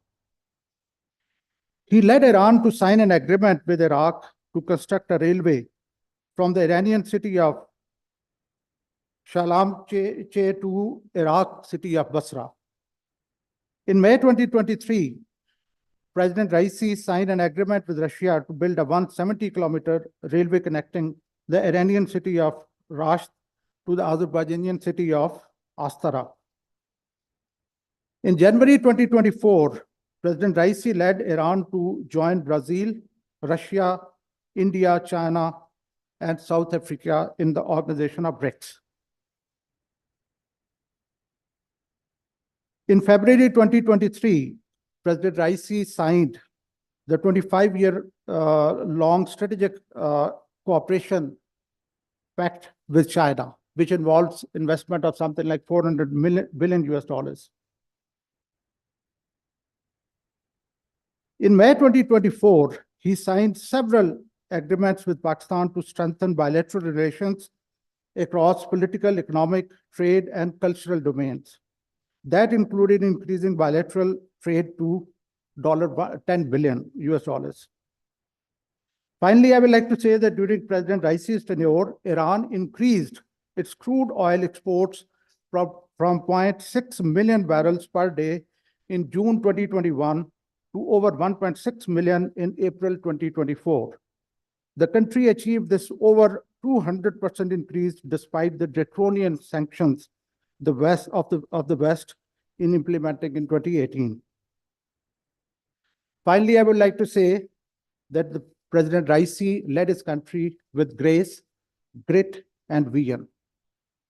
He led Iran to sign an agreement with Iraq to construct a railway from the Iranian city of Shalamche to Iraq city of Basra. In May 2023, President Raisi signed an agreement with Russia to build a 170-kilometer railway connecting the Iranian city of Rasht to the Azerbaijani city of Astara. In January 2024, President Raisi led Iran to join Brazil, Russia, India, China, and South Africa in the organization of BRICS. In February 2023, President Raisi signed the 25-year long strategic cooperation pact with China, which involves investment of something like $400 billion US. In May 2024, he signed several agreements with Pakistan to strengthen bilateral relations across political, economic, trade, and cultural domains. That included increasing bilateral trade to $10 billion US. Finally, I would like to say that during President Raisi's tenure, Iran increased its crude oil exports from 0.6 million barrels per day in June 2021 to over 1.6 million in April 2024. The country achieved this over 200% increase despite the draconian sanctions the West in implementing in 2018. Finally, I would like to say that the President Raisi led his country with grace, grit, and vision.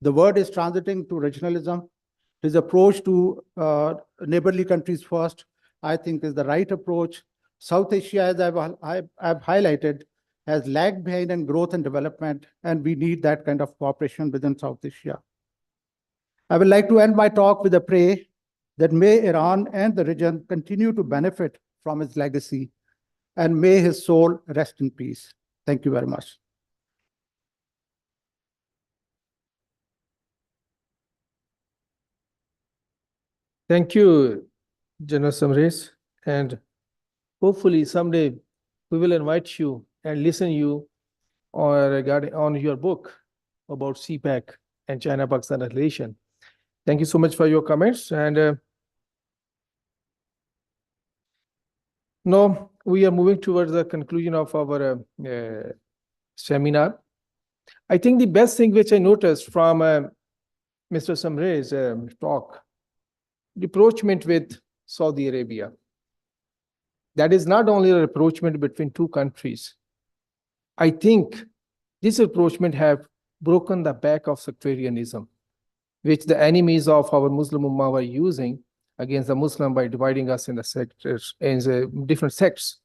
The word is transiting to regionalism. His approach to neighborly countries first, I think, is the right approach. South Asia, as I've highlighted, has lagged behind in growth and development, and we need that kind of cooperation within South Asia. I would like to end my talk with a prayer that may Iran and the region continue to benefit from his legacy, and may his soul rest in peace. Thank you very much. Thank you, General Samres, and hopefully someday we will invite you and listen you on your book about CPEC and China-Pakistan relation. Thank you so much for your comments. And now we are moving towards the conclusion of our seminar. I think the best thing which I noticed from Mr. Samre's talk, the rapprochement with Saudi Arabia. That is not only a rapprochement between two countries. I think this rapprochement have broken the back of sectarianism, which the enemies of our Muslim Ummah were using against the Muslim by dividing us in the sectors, in the different sects.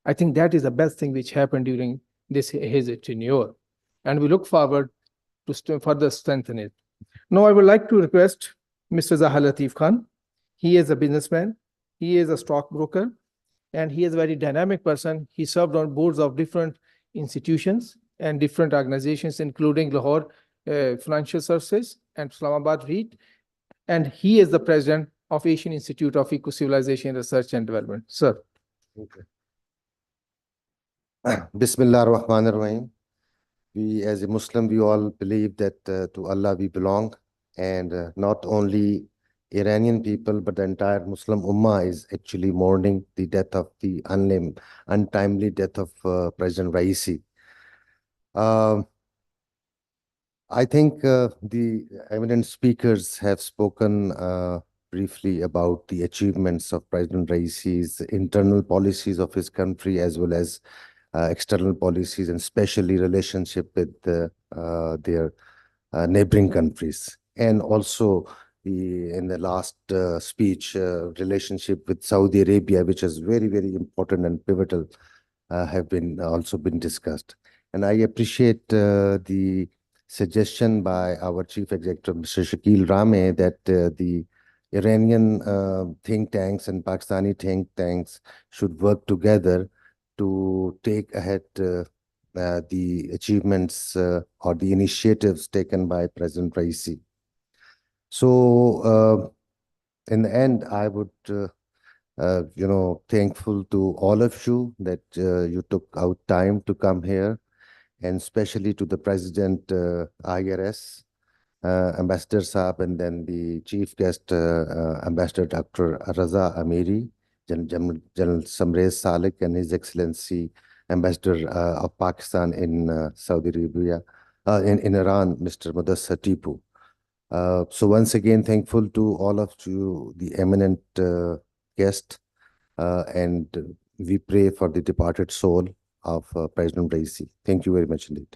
I think that is the best thing which happened during his tenure. And we look forward to further strengthen it. Now I would like to request Mr. Zahar Latif Khan. He is a businessman, he is a stockbroker, and he is a very dynamic person. He served on boards of different institutions and different organizations, including Lahore Financial Services and Islamabad REIT. And he is the president of Asian Institute of Eco-Civilization Research and Development. Sir. Okay. Bismillah ar-Rahman ar-Rahim. We, as a Muslim, we all believe that to Allah we belong, and not only Iranian people, but the entire Muslim Ummah is actually mourning the death of the untimely death of President Raisi. I think the eminent speakers have spoken briefly about the achievements of President Raisi's internal policies of his country, as well as external policies, and especially relationship with their neighboring countries. And also in the last speech, relationship with Saudi Arabia, which is very, very important and pivotal, have been also been discussed. And I appreciate the suggestion by our chief executive, Mr. Shakil Rame, that the Iranian think tanks and Pakistani think tanks should work together to take ahead the achievements or the initiatives taken by President Raisi. So in the end, I would, thankful to all of you that you took out time to come here, and especially to the President IRS, Ambassador Saab, and then the chief guest, Ambassador Dr. Raza Amiri, General Samrez Salik, and His Excellency Ambassador of Pakistan in Saudi Arabia, in Iran, Mr. Mudassar Tipu. So once again, thankful to all of you, the eminent guests, and we pray for the departed soul of President Raisi. Thank you very much indeed.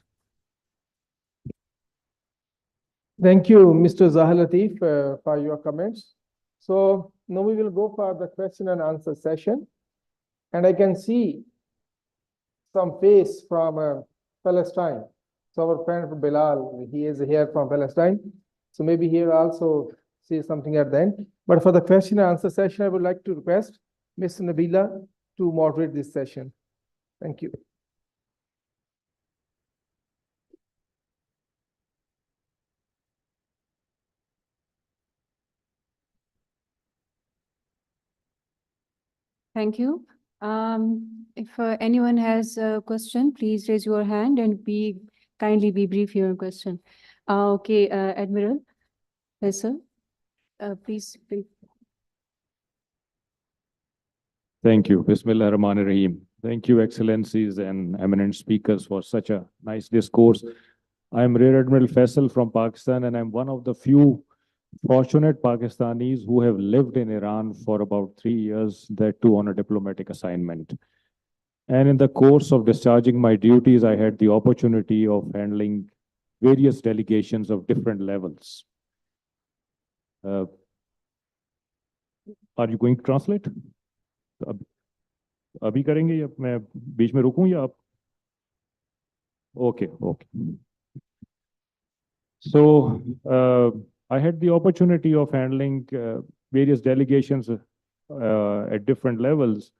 Thank you, Mr. Zahir Latif, for your comments. So now we will go for the question and answer session. And I can see some face from Palestine. So our friend Bilal, he is here from Palestine. So maybe he will also say something at the end. But for the question and answer session, I would like to request Ms. Nabila to moderate this session. Thank you. Thank you. If anyone has a question, please raise your hand and kindly be brief your question. Okay, Admiral. Yes, sir. Please. Thank you. Bismillah ar-Rahman ar-Rahim. Thank you, Excellencies and eminent speakers, for such a nice discourse. I am Rear Admiral Faisal from Pakistan, and I'm one of the few fortunate Pakistanis who have lived in Iran for about 3 years, that too on a diplomatic assignment. And in the course of discharging my duties, I had the opportunity of handling various delegations of different levels. Are you going to translate? अभी करेंगे या मैं बीच में रुकूं या आप? Okay. So I had the opportunity of handling various delegations at different levels,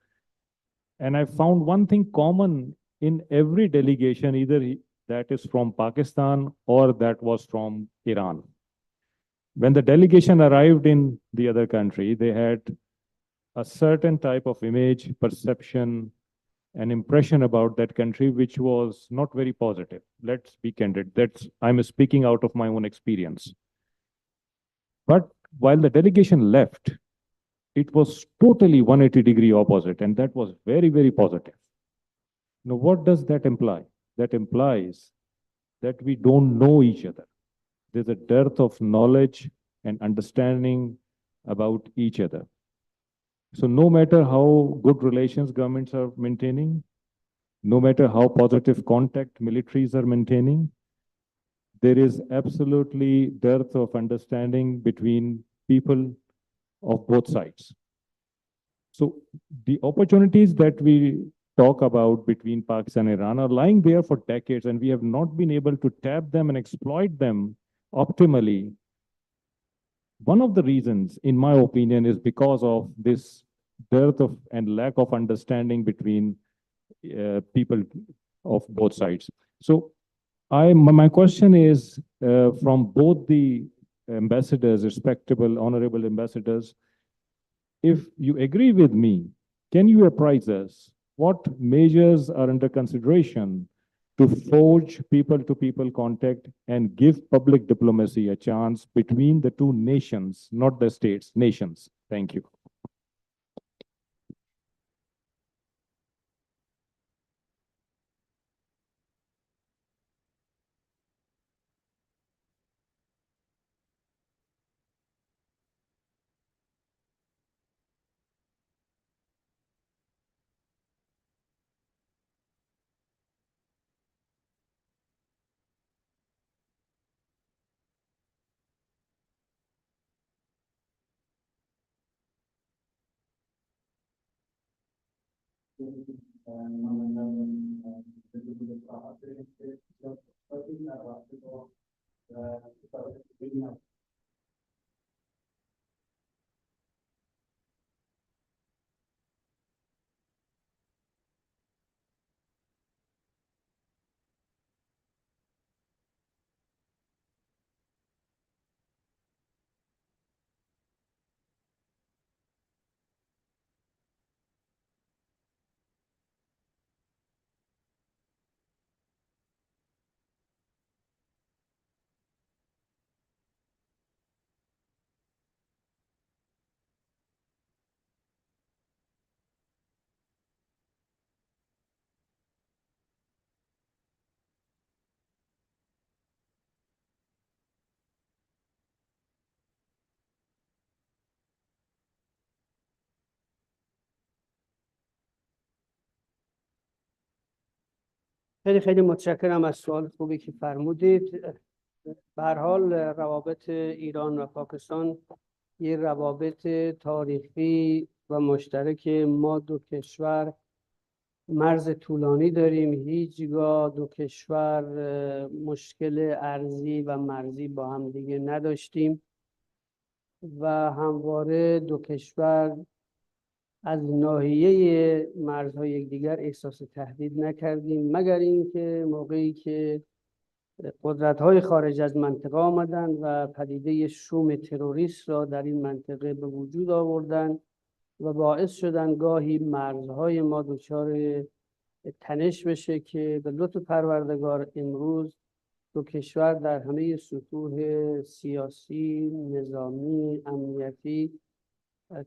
and I found one thing common in every delegation, either that is from Pakistan or that was from Iran. When the delegation arrived in the other country, they had a certain type of image, perception, an impression about that country which was not very positive. Let's be candid. I'm speaking out of my own experience. But while the delegation left, it was totally 180-degree opposite, and that was very, very positive. Now, what does that imply? That implies that we don't know each other. There's a dearth of knowledge and understanding about each other. So no matter how good relations governments are maintaining, no matter how positive contact militaries are maintaining, there is absolutely dearth of understanding between people of both sides. So the opportunities that we talk about between Pakistan and Iran are lying there for decades, and we have not been able to tap them and exploit them optimally. One of the reasons, in my opinion, is because of this dearth of and lack of understanding between people of both sides. So my question is from both the ambassadors, respectable, honorable ambassadors, if you agree with me, can you apprise us what measures are under consideration to forge people-to-people contact and give public diplomacy a chance between the two nations, not the states, nations. Thank you. خیلی خیلی متشکرم از سوال خوبی که فرمودید. به هر حال روابط ایران و پاکستان یه روابط تاریخی و مشترک ما دو کشور مرز طولانی داریم. هیچگاه دو کشور مشکل ارضی و مرزی با هم دیگه نداشتیم و همواره دو کشور از ناحیه مرزهای یکدیگر احساس تهدید نکردیم، مگر اینکه موقعی که قدرت‌های خارج از منطقه آمدن و پدیده شوم تروریست را در این منطقه به وجود آوردن و باعث شدن گاهی مرزهای ما دچار تنش بشه که به لطف پروردگار امروز دو کشور در همه سطوح سیاسی، نظامی، امنیتی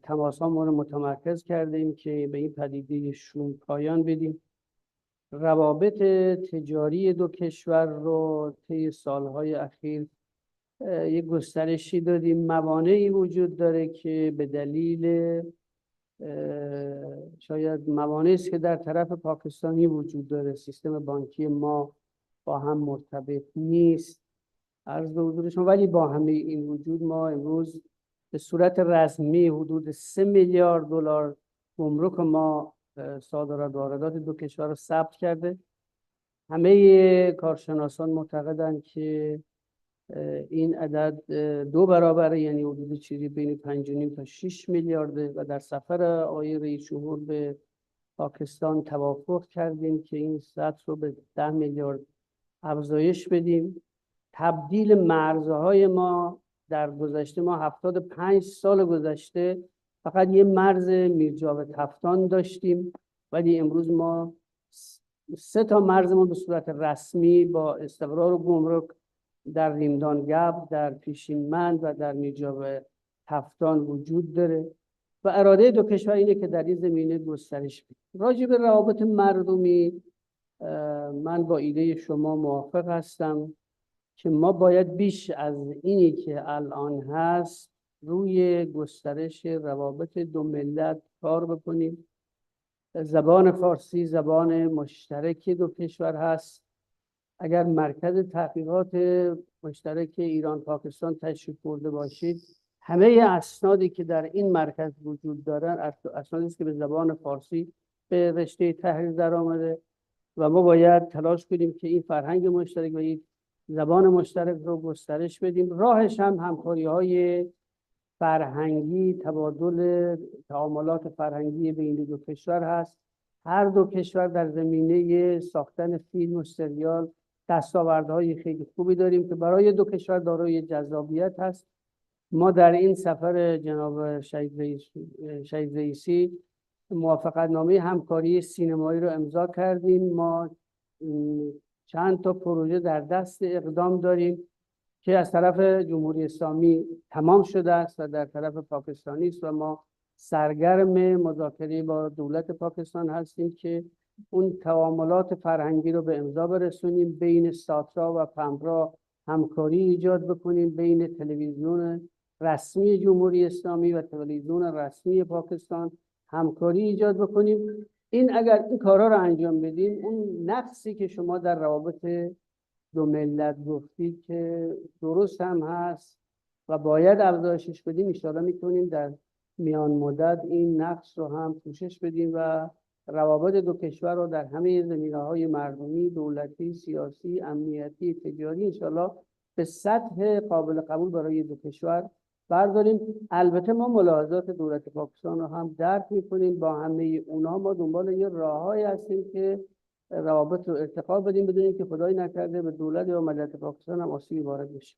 تماس‌ها رو متمرکز کردیم که به این پدیده شوم پایان بدیم. روابط تجاری دو کشور رو طی سالهای اخیر یک گسترشی دادیم. موانعی وجود داره که به دلیل شاید موانعی است که در طرف پاکستانی وجود داره. سیستم بانکی ما با هم مرتبط نیست عرض به حضور شما، ولی با همه این وجود ما امروز به صورت رسمی حدود 3 میلیارد دلار گمرک ما صادرات و واردات دو کشور رو ثبت کرده. همه کارشناسان معتقدند که این عدد 2 برابره، یعنی حدود چیزی بین 5.5 تا 6 میلیارده و در سفر آقای رئیس جمهور به پاکستان توافق کردیم که این سطح رو به 10 میلیارد افزایش بدیم. تبدیل مرزهای ما در گذشته، ما 75 سال گذشته فقط یه مرز میرجاوید هفتان داشتیم، ولی امروز ما 3 تا مرزمون به صورت رسمی با استقرار و گمرک در ریمدان گب، در پیشینمند و در میرجاوید هفتان وجود داره و اراده دو کشور اینه که در این زمینه گسترش بدیم. راجع به روابط مردمی من با ایده شما موافق هستم که ما باید بیش از اینی که الان هست روی گسترش روابط دو ملت کار بکنیم. زبان فارسی زبان مشترک دو کشور هست. اگر مرکز تحقیقات مشترک ایران پاکستان تشریف برده باشید، همه اسنادی که در این مرکز وجود دارن اسنادی است که به زبان فارسی به رشته تحریر در آمده و ما باید تلاش کنیم که این فرهنگ مشترک و این زبان مشترک رو گسترش بدیم. راهش هم همکاری‌های فرهنگی، تبادل تعاملات فرهنگی بین دو کشور هست. هر دو کشور در زمینه ساختن فیلم و سریال دستاوردهای خیلی خوبی داریم که برای دو کشور دارای جذابیت هست. ما در این سفر جناب شهید رئیسی موافقتنامه همکاری سینمایی رو امضا کردیم. ما چند تا پروژه در دست اقدام داریم که از طرف جمهوری اسلامی تمام شده است و در طرف پاکستانی است و ما سرگرم مذاکره با دولت پاکستان هستیم که اون تعاملات فرهنگی رو به امضا برسونیم، بین ساترا و پمرا همکاری ایجاد بکنیم، بین تلویزیون رسمی جمهوری اسلامی و تلویزیون رسمی پاکستان همکاری ایجاد بکنیم. اگر این کارها رو انجام بدیم، اون نقصی که شما در روابط دو ملت گفتید که درست هم هست و باید افزایشش بدیم، ان شاءالله میتونیم در میان مدت این نقص رو هم پوشش بدیم و روابط دو کشور رو در همه زمینه‌های مردمی، دولتی، سیاسی، امنیتی، تجاری ان شاءالله به سطح قابل قبول برای دو کشور برداریم. البته ما ملاحظات دولت پاکستان رو هم درک میکنیم، با همه اونها ما دنبال یه راههایی هستیم که روابط رو ارتقا بدیم بدون اینکه خدایی نکرده به دولت یا ملت پاکستان هم آسیبی وارد بشه.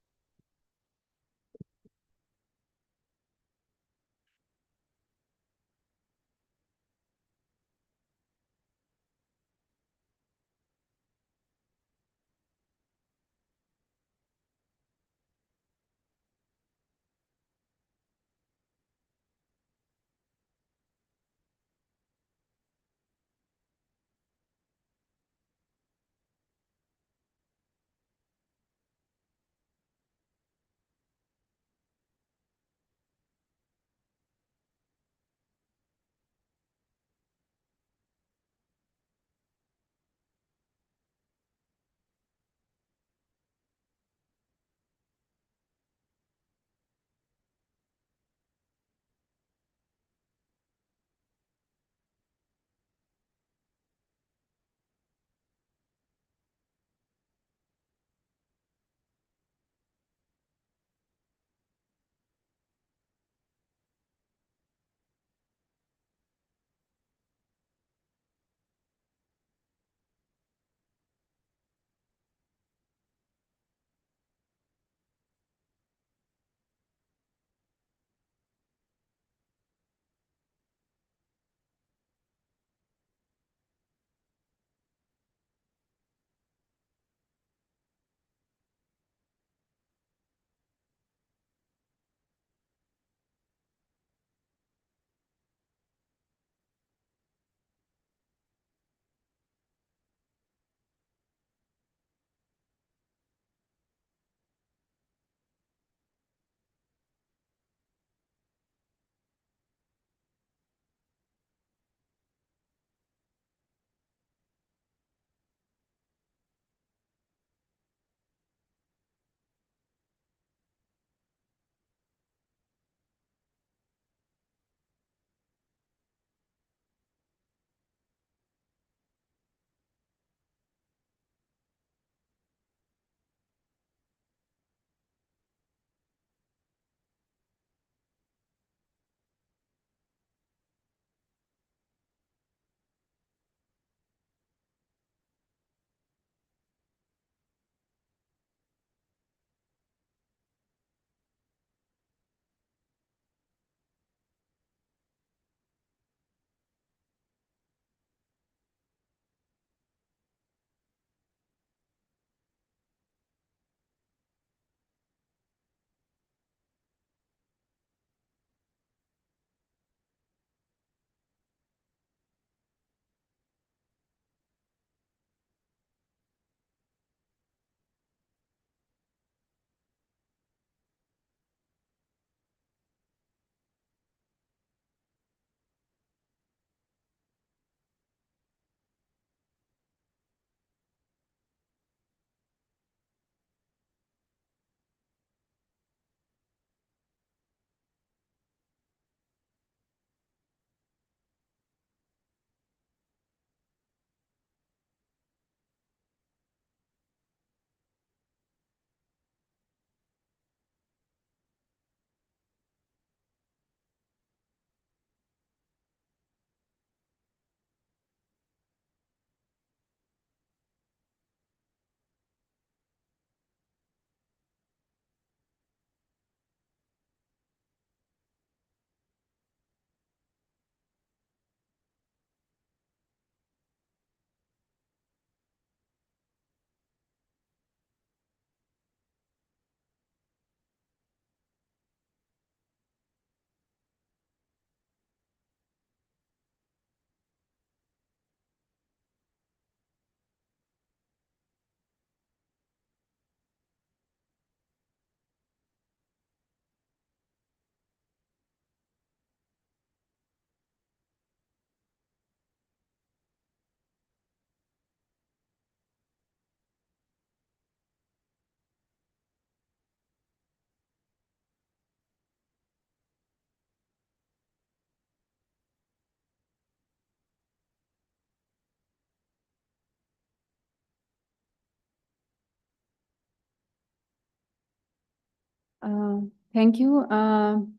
Thank you.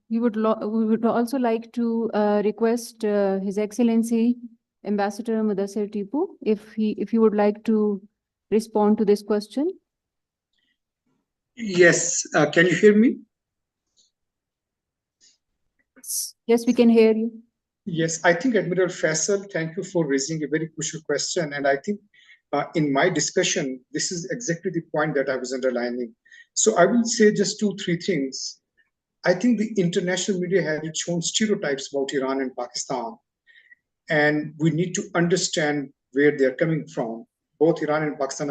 We would also like to request His Excellency Ambassador Mudassir Tipu if he would like to respond to this question. Yes, can you hear me? Yes, we can hear you. Yes, I think Admiral Faisal, thank you for raising a very crucial question. And I think in my discussion, this is exactly the point that I was underlining. So I will say just 2-3 things. I think the international media has shown stereotypes about Iran and Pakistan. And we need to understand where they're coming from. Both Iran and Pakistan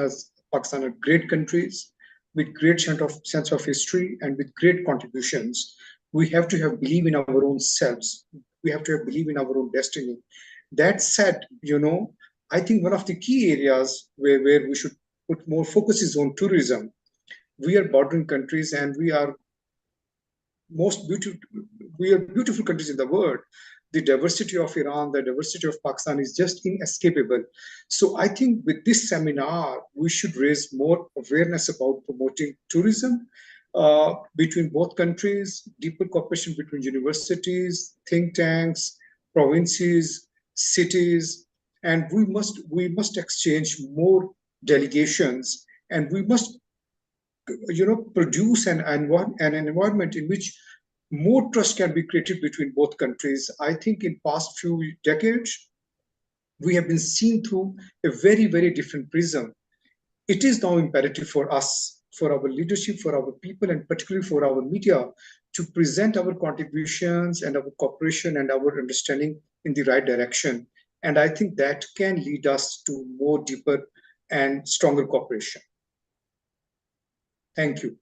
are great countries with great sense of history and with great contributions. We have to have belief in our own selves. We have to have belief in our own destiny. That said, I think one of the key areas where we should put more focus is on tourism. We are bordering countries and we are beautiful countries in the world. The diversity of Iran, the diversity of Pakistan is just inescapable. So I think with this seminar, we should raise more awareness about promoting tourism between both countries, deeper cooperation between universities, think tanks, provinces, cities, and we must exchange more delegations, and we must produce an environment in which more trust can be created between both countries. I think in past few decades, we have been seen through a very, very different prism. It is now imperative for us, for our leadership, for our people, and particularly for our media to present our contributions and our cooperation and our understanding in the right direction. And I think that can lead us to more deeper and stronger cooperation. Thank you.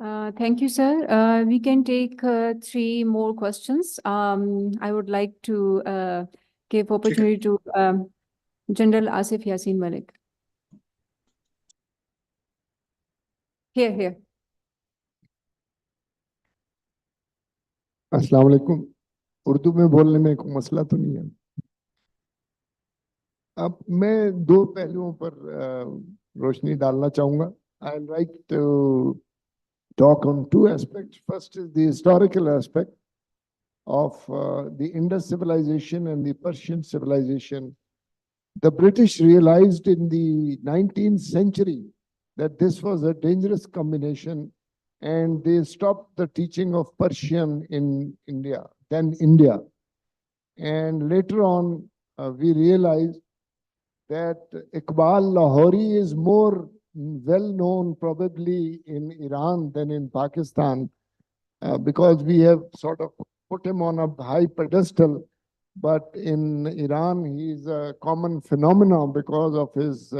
Thank you, sir. We can take 3 more questions. I would like to give opportunity to General Asif Yasin Malik. Here. अस्सलाम वालेकुम। उर्दू में बोलने में कोई मसला तो नहीं है। अब मैं 2 पहलुओं पर रोशनी डालना चाहूँगा। I'd like to talk on 2 aspects. First is the historical aspect of the Indus civilization and the Persian civilization. The British realized in the 19th century that this was a dangerous combination, and they stopped the teaching of Persian in India. And later on, we realized that Iqbal Lahori is more well known probably in Iran than in Pakistan, because we have sort of put him on a high pedestal. But in Iran, he is a common phenomenon because of his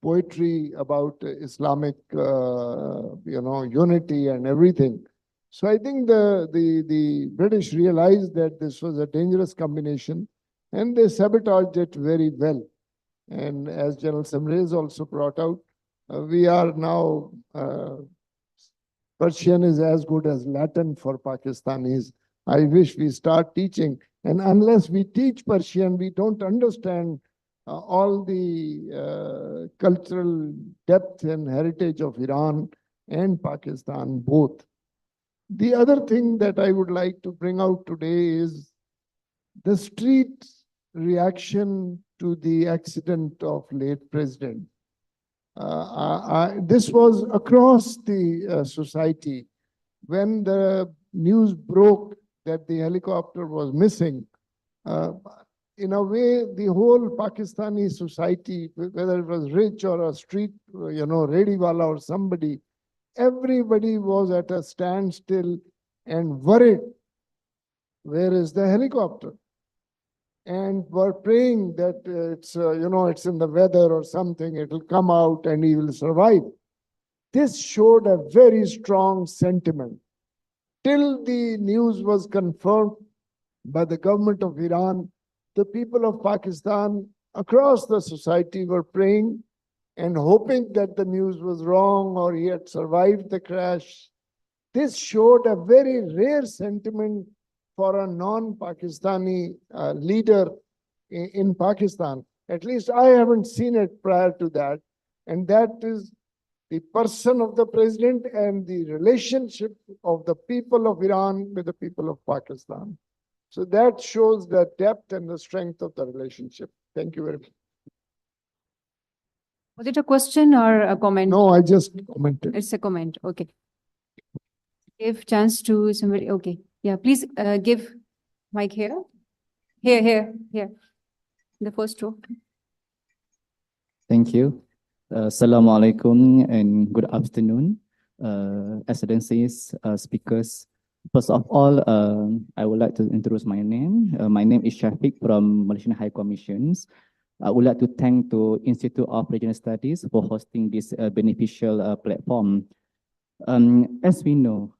poetry about Islamic, unity and everything. So I think the British realized that this was a dangerous combination, and they sabotaged it very well. And as General Samrez also brought out, we are now, Persian is as good as Latin for Pakistanis. I wish we start teaching. And unless we teach Persian, we don't understand all the cultural depth and heritage of Iran and Pakistan, both. The other thing that I would like to bring out today is the street reaction to the accident of late president. This was across the society. When the news broke that the helicopter was missing, in a way, the whole Pakistani society, whether it was rich or a street, Rediwala or somebody, everybody was at a standstill and worried, where is the helicopter? And were praying that it's in the weather or something, it will come out and he will survive. This showed a very strong sentiment. Till the news was confirmed by the government of Iran, the people of Pakistan across the society were praying and hoping that the news was wrong or he had survived the crash. This showed a very rare sentiment for a non-Pakistani leader in Pakistan. At least I haven't seen it prior to that. And that is the person of the president and the relationship of the people of Iran with the people of Pakistan. So that shows the depth and the strength of the relationship. Thank you very much. Was it a question or a comment? No, I just commented. It's a comment. Okay. Give chance to somebody. Okay. Yeah, please give mic here. Here. The first row. Thank you. Assalamu alaikum and good afternoon, Excellencies, speakers. First of all, I would like to introduce my name. My name is Shafiq from Malaysian High Commissions. I would like to thank the Institute of Regional Studies for hosting this beneficial platform. As we know,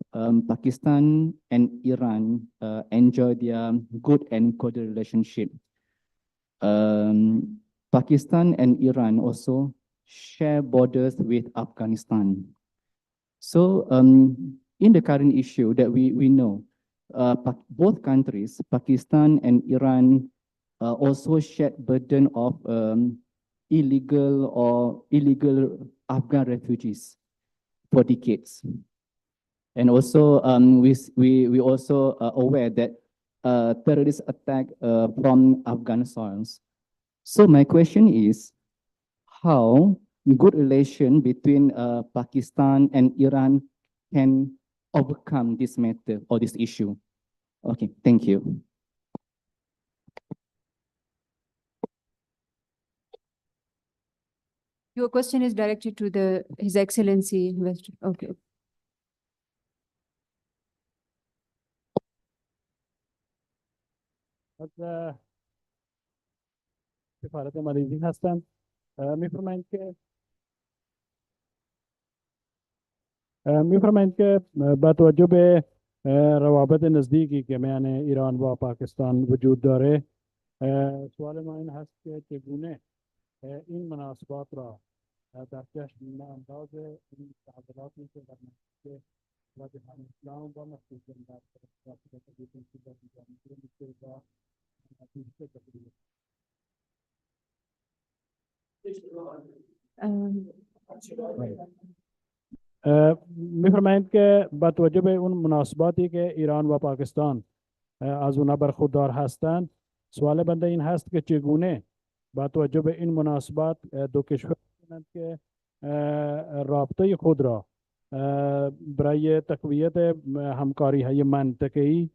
Pakistan and Iran enjoy their good and cordial relationship. Pakistan and Iran also share borders with Afghanistan. So in the current issue that we know, both countries, Pakistan and Iran, also share burden of illegal Afghan refugees for decades. And also we also are aware that terrorist attack from Afghan soils. So my question is, how good relation between Pakistan and Iran can overcome this matter or this issue? Okay, thank you. Your question is directed to His Excellency. Okay. سفارت مالزی هستم. میفرمایند که با توجه به روابط نزدیکی که میان ایران و پاکستان وجود داره، سوال ما این هست که چگونه این مناسبات را در چشم انداز این تحولاتی که در منطقه و جهان اسلام و مخصوصاً در میفرمایند که با توجه به اون مناسباتی که ایران و پاکستان از اونها برخوردار هستند، سوال بنده این هست که چگونه با توجه به این مناسبات دو کشور کنند که رابطه خود را برای تقویت همکاری های منطقه‌ای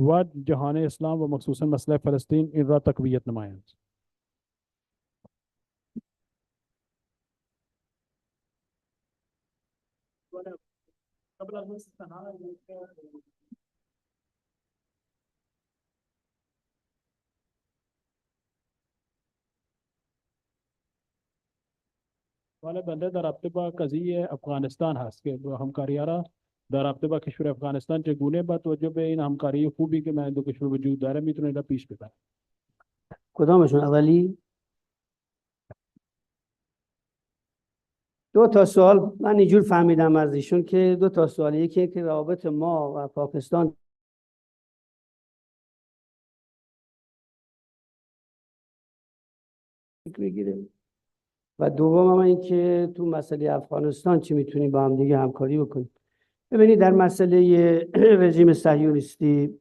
و جهان اسلام و مخصوصا مسئله فلسطین این را تقویت نمایند. سوال بنده در رابطه با قضیه افغانستان هست که همکاری را در رابطه با کشور افغانستان چگونه با توجه به این همکاری خوبی که من دو کشور وجود داره میتونه را پیش ببره. کدامشون اولی؟ دو تا سوال من اینجور فهمیدم از ایشون که دو تا سوال، یکی که روابط ما و پاکستان بگیره و دوم این که تو مسئله افغانستان چی میتونیم با هم دیگه همکاری بکنیم. ببینید در مسئله رژیم صهیونیستی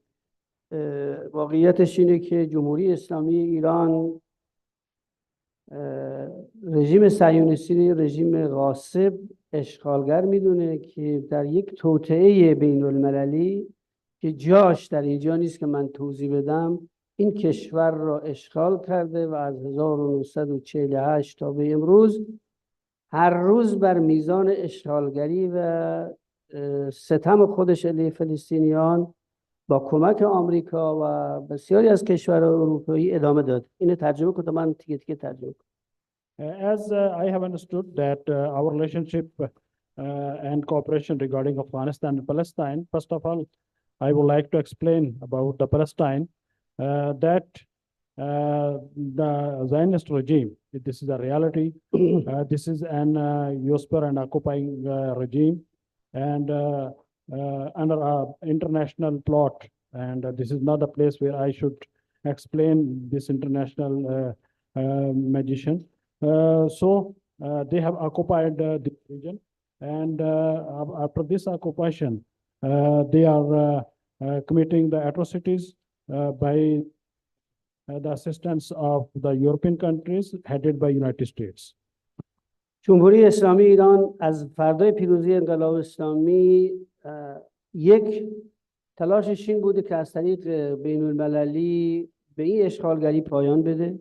واقعیتش اینه که جمهوری اسلامی ایران رژیم صهیونیستی رژیم غاصب اشغالگر میدونه که در یک توطئه بین المللی که جاش در اینجا نیست که من توضیح بدم، این کشور را اشغال کرده و از 1948 تا به امروز هر روز بر میزان اشغالگری و ستم خودش علیه فلسطینیان با کمک آمریکا و بسیاری از کشورهای اروپایی ادامه داد. اینو ترجمه کنم، من تیکه تیکه ترجمه کنم. As I have understood that our relationship and cooperation regarding Afghanistan and Palestine, first of all, I would like to explain about the Palestine that the Zionist regime, this is a reality. This is an usurper and occupying regime, and under an international plot. And this is not a place where I should explain this international magician. So they have occupied this region. And after this occupation, they are committing the atrocities by the assistance of the European countries headed by United States. جمهوری اسلامی ایران از فردای پیروزی انقلاب اسلامی یک تلاشش این بوده که از طریق بین المللی به این اشغالگری پایان بده.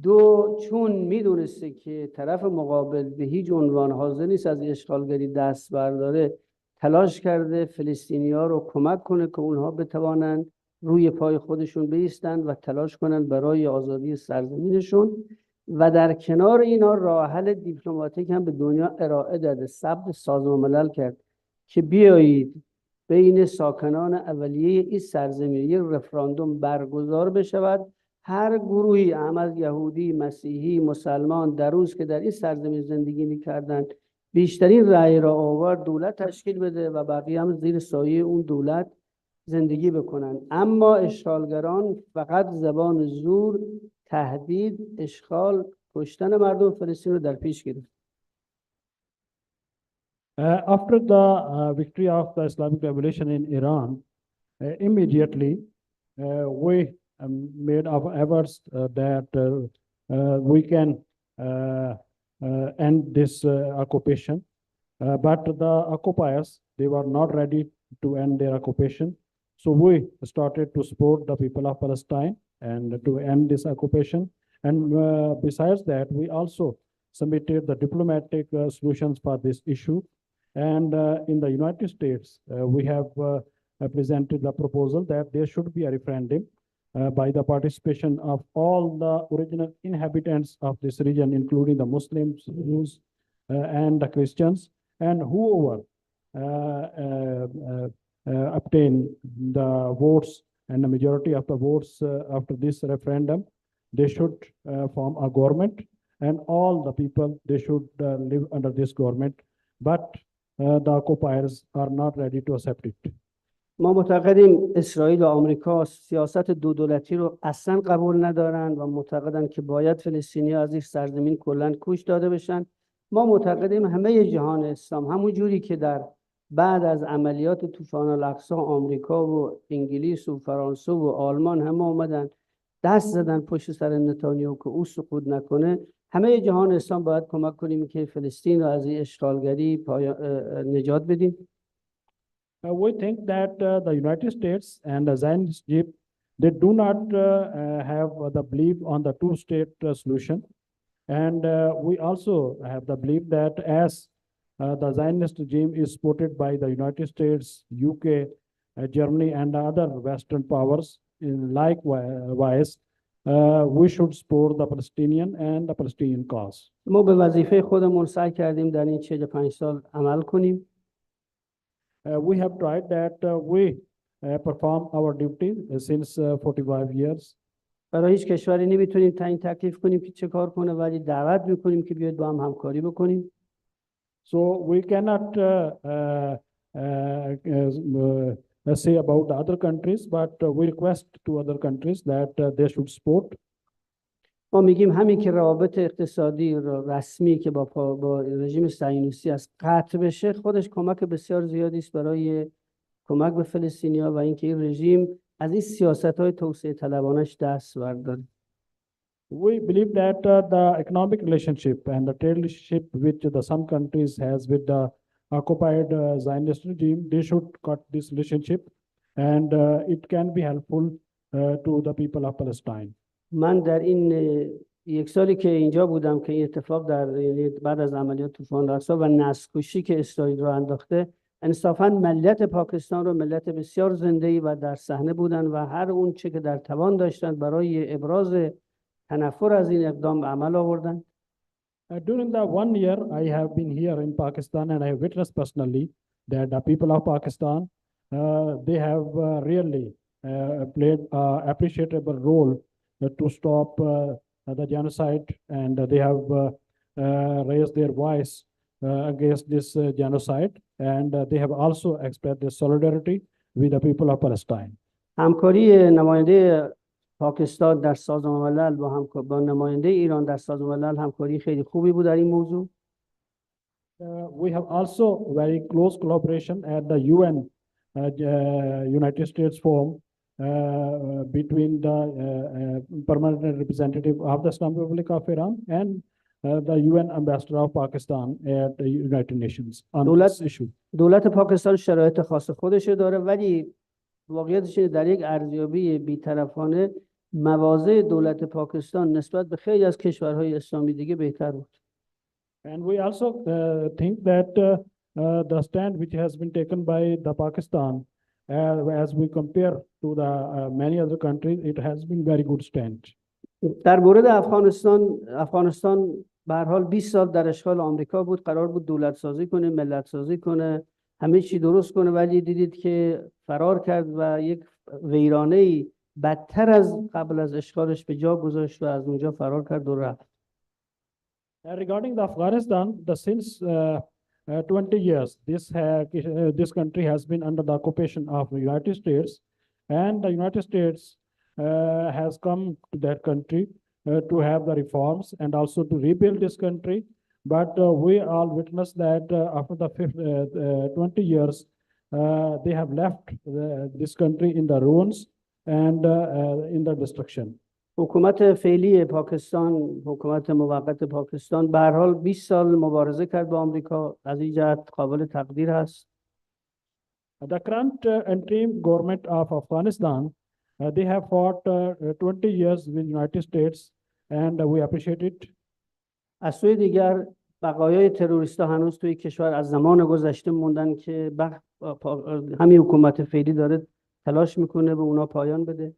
دو، چون میدونسته که طرف مقابل به هیچ عنوان حاضر نیست از اشغالگری دست برداره، تلاش کرده فلسطینی‌ها رو کمک کنه که اونها بتوانند روی پای خودشون بایستن و تلاش کنن برای آزادی سرزمینشون و در کنار اینا راه حل دیپلماتیک هم به دنیا ارائه داده. ثبت سازمان ملل کرد که بیایید بین ساکنان اولیه این سرزمین یک رفراندوم برگزار بشود. هر گروهی هم از یهودی، مسیحی، مسلمان در روز که در این سرزمین زندگی میکردن بیشترین رأی را آورد دولت تشکیل بده و بقیه هم زیر سایه اون دولت زندگی بکنن. اما اشغالگران فقط زبان زور، تهدید، اشغال، کشتن مردم فلسطین رو در پیش گرفت. After the victory of the Islamic Revolution in Iran, immediately we made our efforts that we can end this occupation. But the occupiers, they were not ready to end their occupation. So we started to support the people of Palestine and to end this occupation. And besides that, we also submitted the diplomatic solutions for this issue. And in the United States, we have presented the proposal that there should be a referendum by the participation of all the original inhabitants of this region, including the Muslims, Jews, and the Christians, and whoever obtain the votes and the majority of the votes after this referendum, they should form a government, and all the people, they should live under this government. But the occupiers are not ready to accept it. ما معتقدیم اسرائیل و آمریکا سیاست دو دولتی رو اصلا قبول ندارن و معتقدن که باید فلسطینی‌ها از این سرزمین کلاً کوچ داده بشن. ما معتقدیم همه جهان اسلام همون جوری که در بعد از عملیات طوفان الاقصی آمریکا و انگلیس و فرانسه و آلمان همه اومدن دست زدن پشت سر نتانیاهو که او سقوط نکنه، همه جهان اسلام باید کمک کنیم که فلسطین رو از این اشغالگری نجات بدیم. We think that the United States and the Zionist regime, they do not have the belief on the two-state solution. And we also have the belief that as the Zionist regime is supported by the United States, UK, Germany, and other Western powers, likewise, we should support the Palestinian and the Palestinian cause. ما به وظیفه خودمون سعی کردیم در این 45 سال عمل کنیم. We have tried that we perform our duty since 45 years. برای هیچ کشوری نمیتونیم تعیین تکلیف کنیم که چه کار کنه، ولی دعوت میکنیم که بیاید با هم همکاری بکنیم. So we cannot say about the other countries, but we request to other countries that they should support. ما میگیم همین که روابط اقتصادی رسمی که با رژیم صهیونیستی از قطع بشه خودش کمک بسیار زیادی است برای کمک به فلسطینی‌ها و اینکه این رژیم از این سیاست‌های توسعه طلبانش دست برداره. We believe that the economic relationship and the trade relationship which some countries has with the occupied Zionist regime, they should cut this relationship, and it can be helpful to the people of Palestine. من در این یک سالی که اینجا بودم که این اتفاق در بعد از عملیات طوفان الاقصی و نسل‌کشی که اسرائیل رو انداخته، انصافاً ملت پاکستان رو ملت بسیار زنده‌ای و در صحنه بودن و هر اون چه که در توان داشتن برای ابراز تنفر از این اقدام عمل آوردن. During the 1 year I have been here in Pakistan, and I have witnessed personally that the people of Pakistan, they have really played an appreciable role to stop the genocide, and they have raised their voice against this genocide, and they have also expressed their solidarity with the people of Palestine. همکاری نماینده پاکستان در سازمان ملل با نماینده ایران در سازمان ملل همکاری خیلی خوبی بود در این موضوع. We have also very close collaboration at the UN, United States Forum, between the permanent representative of the Islamic Republic of Iran and the UN ambassador of Pakistan at the United Nations on this issue. دولت پاکستان شرایط خاص خودش داره، ولی واقعیتش در یک ارزیابی بی‌طرفانه مواضع دولت پاکستان نسبت به خیلی از کشورهای اسلامی دیگه بهتر بود. And we also think that the stand which has been taken by the Pakistan, as we compare to the many other countries, it has been very good stand. در مورد افغانستان به هر حال 20 سال در اشغال آمریکا بود، قرار بود دولت سازی کنه، ملت سازی کنه، همه چی درست کنه، ولی دیدید که فرار کرد و یک ویرانه‌ای بدتر از قبل از اشغالش به جا گذاشت و از اونجا فرار کرد و رفت. Regarding the Afghanistan, since 20 years, this country has been under the occupation of the United States, and the United States has come to that country to have the reforms and also to rebuild this country. But we all witness that after the 20 years, they have left this country in the ruins and in the destruction. حکومت فعلی پاکستان، حکومت موقت پاکستان به هر حال 20 سال مبارزه کرد با آمریکا، از این جهت قابل تقدیر هست. The current interim government of Afghanistan, they have fought 20 years with the United States and we appreciate it. از سوی دیگر بقایای تروریستا هنوز توی کشور از زمان گذشته موندن که همین حکومت فعلی داره تلاش میکنه به اونا پایان بده.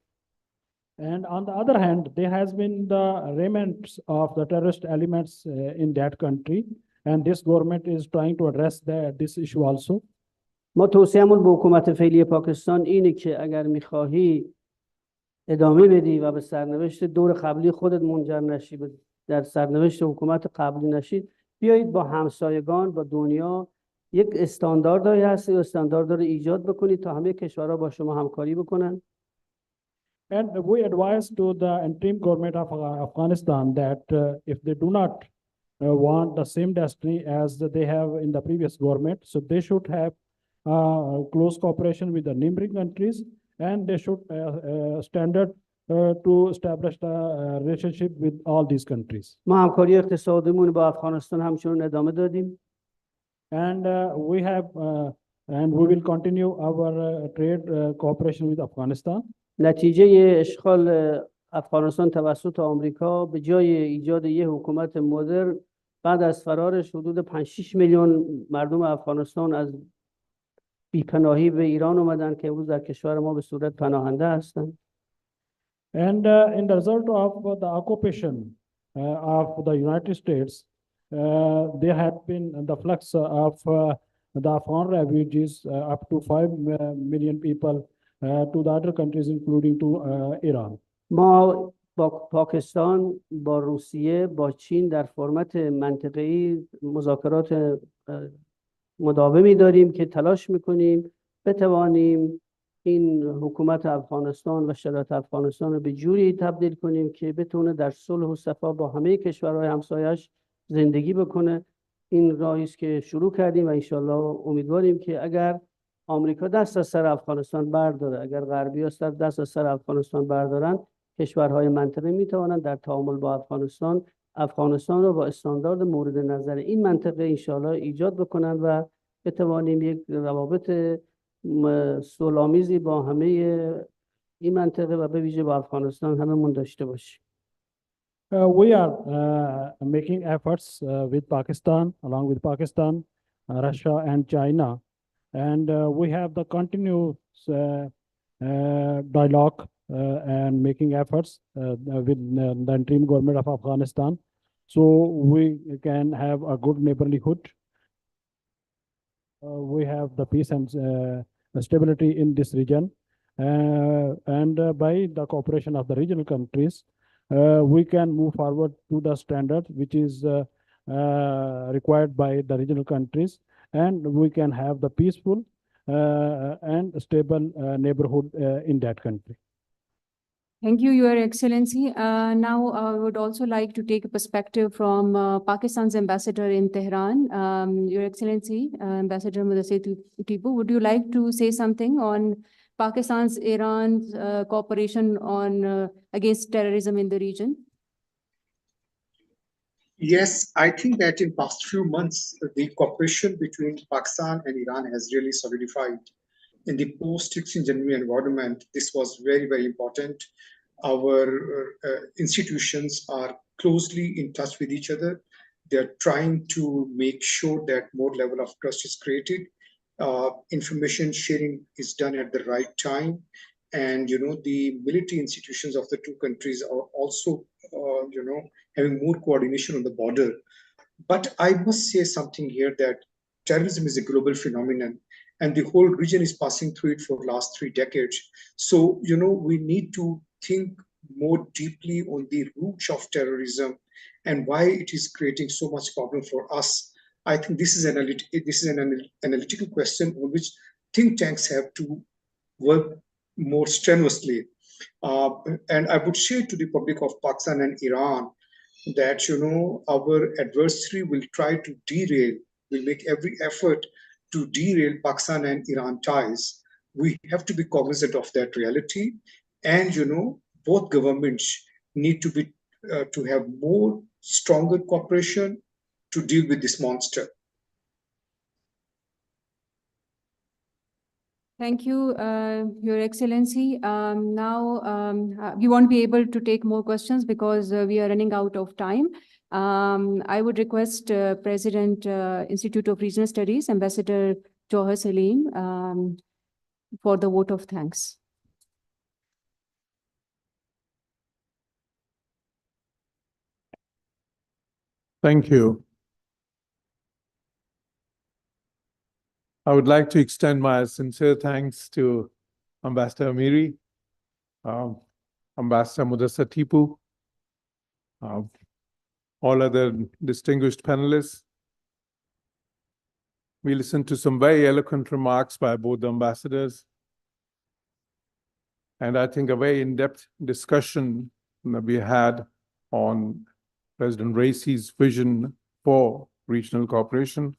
And on the other hand, there has been the remnants of the terrorist elements in that country, and this government is trying to address this issue also. ما توصیه‌مون به حکومت فعلی پاکستان اینه که اگر میخواهی ادامه بدی و به سرنوشت دور قبلی خودت منجر نشی، در سرنوشت حکومت قبلی نشید، بیایید با همسایگان، با دنیا یک استانداردی هست، و استاندارد رو ایجاد بکنید تا همه کشورها با شما همکاری بکنن. And we advise to the interim government of Afghanistan that if they do not want the same destiny as they have in the previous government, so they should have close cooperation with the neighboring countries, and they should standard to establish the relationship with all these countries. ما همکاری اقتصادیمون با افغانستان همچنان ادامه دادیم. And we will continue our trade cooperation with Afghanistan. نتیجه اشغال افغانستان توسط آمریکا به جای ایجاد یک حکومت مدرن، بعد از فرارش حدود 5-6 میلیون مردم افغانستان از بیپناهی به ایران اومدن که امروز در کشور ما به صورت پناهنده هستند. And in the result of the occupation of the United States, there had been the flux of the Afghan refugees up to 5 million people to the other countries, including to Iran. ما با پاکستان، با روسیه، با چین در فرمت منطقه‌ای مذاکرات مداومی داریم که تلاش میکنیم بتوانیم این حکومت افغانستان و شرایط افغانستان رو به جوری تبدیل کنیم که بتونه در صلح و صفا با همه کشورهای همسایش زندگی بکنه. این راهی است که شروع کردیم و انشالله امیدواریم که اگر آمریکا دست از سر افغانستان برداره، اگر غربی‌ها دست از سر افغانستان بردارن، کشورهای منطقه میتوانند در تعامل با افغانستان رو با استاندارد مورد نظر این منطقه انشالله ایجاد بکنن و بتوانیم یک روابط صلح‌آمیزی با همه این منطقه و به ویژه با افغانستان هممون داشته باشیم. We are making efforts with Pakistan, along with Pakistan, Russia, and China, and we have the continuous dialogue and making efforts with the interim government of Afghanistan, so we can have a good neighborhood. We have the peace and stability in this region, and by the cooperation of the regional countries, we can move forward to the standard which is required by the regional countries, and we can have the peaceful and stable neighborhood in that country. Thank you, Your Excellency. Now, I would also like to take a perspective from Pakistan's ambassador in Tehran. Your Excellency, Ambassador Mudassir Tipu, would you like to say something on Pakistan's Iran's cooperation on against terrorism in the region? Yes, I think that in past few months, the cooperation between Pakistan and Iran has really solidified. In the post-16 January environment, this was very, very important. Our institutions are closely in touch with each other. They're trying to make sure that more level of trust is created. Information sharing is done at the right time. And, the military institutions of the two countries are also, having more coordination on the border. But I must say something here that terrorism is a global phenomenon and the whole region is passing through it for the last 3 decades. So, we need to think more deeply on the roots of terrorism and why it is creating so much problem for us. I think this is an analytical question on which think tanks have to work more strenuously. And I would say to the public of Pakistan and Iran that our adversary will try to derail, will make every effort to derail Pakistan and Iran ties. We have to be cognizant of that reality, and both governments need to be to have more stronger cooperation to deal with this monster. Thank you, Your Excellency. We won't be able to take more questions because we are running out of time. I would request President Institute of Regional Studies, Ambassador Johar Salim, for the vote of thanks. Thank you. I would like to extend my sincere thanks to Ambassador Amiri, Ambassador Mudassir Tipu, all other distinguished panelists. We listened to some very eloquent remarks by both the ambassadors. And I think a very in-depth discussion that we had on President Raisi's vision for regional cooperation.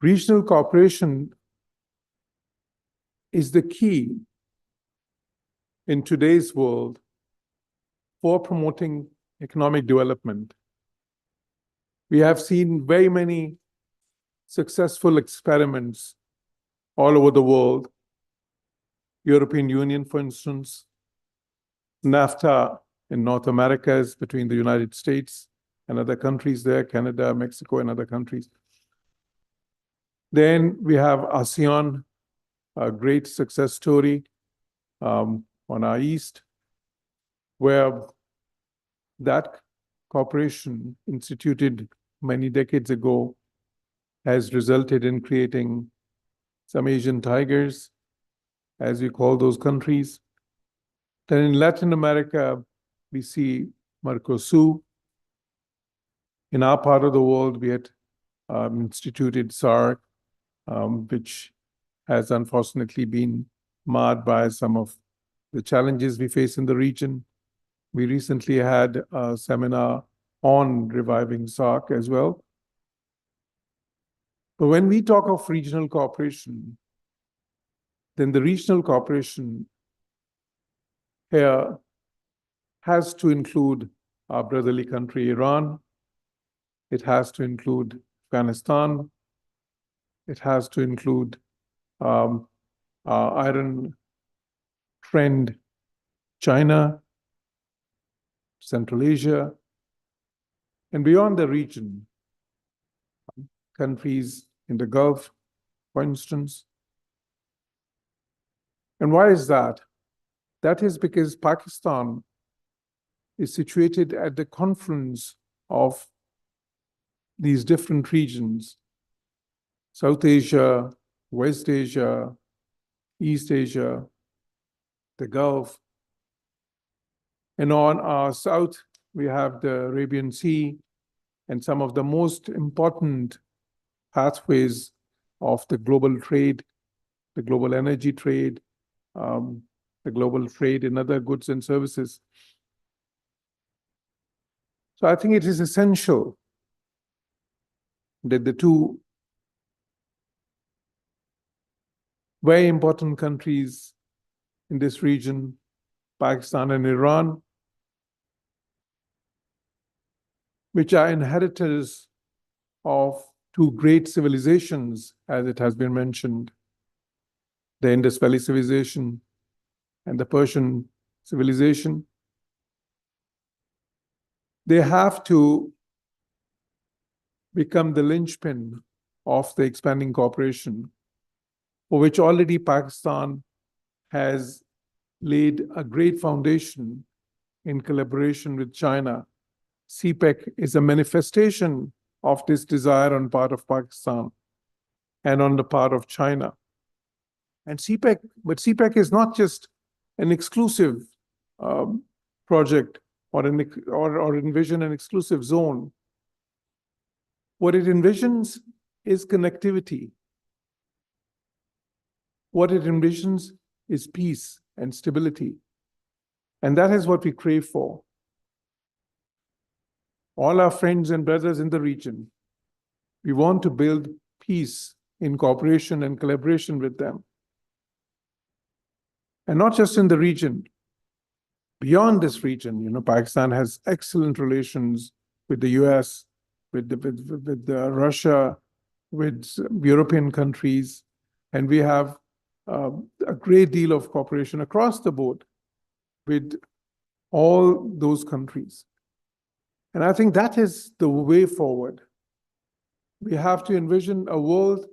Regional cooperation is the key in today's world for promoting economic development. We have seen very many successful experiments all over the world. European Union, for instance, NAFTA in North America is between the United States and other countries there, Canada, Mexico, and other countries. Then we have ASEAN, a great success story on our east, where that cooperation instituted many decades ago has resulted in creating some Asian tigers, as we call those countries. Then in Latin America, we see Mercosur. In our part of the world, we had instituted SAARC, which has unfortunately been marred by some of the challenges we face in the region. We recently had a seminar on reviving SAARC as well. But when we talk of regional cooperation, then the regional cooperation here has to include our brotherly country, Iran. It has to include Afghanistan. It has to include our iron friend, China, Central Asia, and beyond the region, countries in the Gulf, for instance. And why is that? That is because Pakistan is situated at the confluence of these different regions: South Asia, West Asia, East Asia, the Gulf. And on our south, we have the Arabian Sea and some of the most important pathways of the global trade, the global energy trade, the global trade in other goods and services. So I think it is essential that the two very important countries in this region, Pakistan and Iran, which are inheritors of two great civilizations, as it has been mentioned, the Indus Valley civilization and the Persian civilization. They have to become the linchpin of the expanding cooperation, for which already Pakistan has laid a great foundation in collaboration with China. CPEC is a manifestation of this desire on part of Pakistan and on the part of China. And CPEC is not just an exclusive project or envision an exclusive zone. What it envisions is connectivity. What it envisions is peace and stability. And that is what we crave for. All our friends and brothers in the region, we want to build peace in cooperation and collaboration with them. And not just in the region, beyond this region, Pakistan has excellent relations with the US, with Russia, with European countries, and we have a great deal of cooperation across the board with all those countries. And I think that is the way forward. We have to envision a world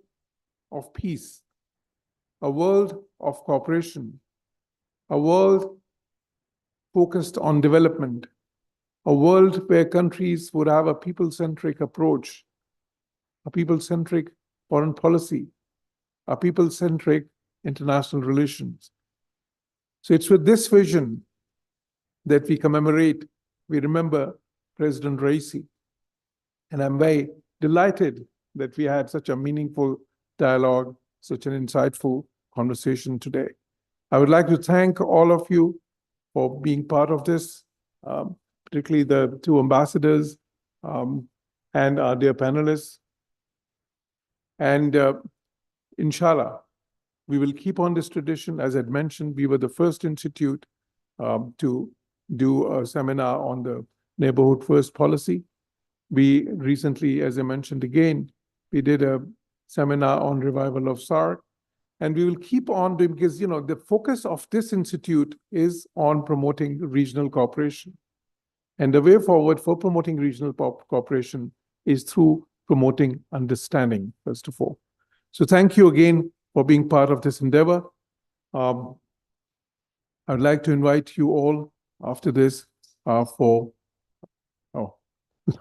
of peace, a world of cooperation, a world focused on development, a world where countries would have a people-centric approach, a people-centric foreign policy, a people-centric international relations. So it's with this vision that we remember President Raisi. And I'm very delighted that we had such a meaningful dialogue, such an insightful conversation today. I would like to thank all of you for being part of this, particularly the two ambassadors and our dear panelists. And inshallah, we will keep on this tradition. As I'd mentioned, we were the first institute to do a seminar on the Neighborhood First policy. We recently, as I mentioned again, we did a seminar on revival of SARC. And we will keep on doing, because the focus of this institute is on promoting regional cooperation. And the way forward for promoting regional cooperation is through promoting understanding, first of all. So thank you again for being part of this endeavor. I would like to invite you all after this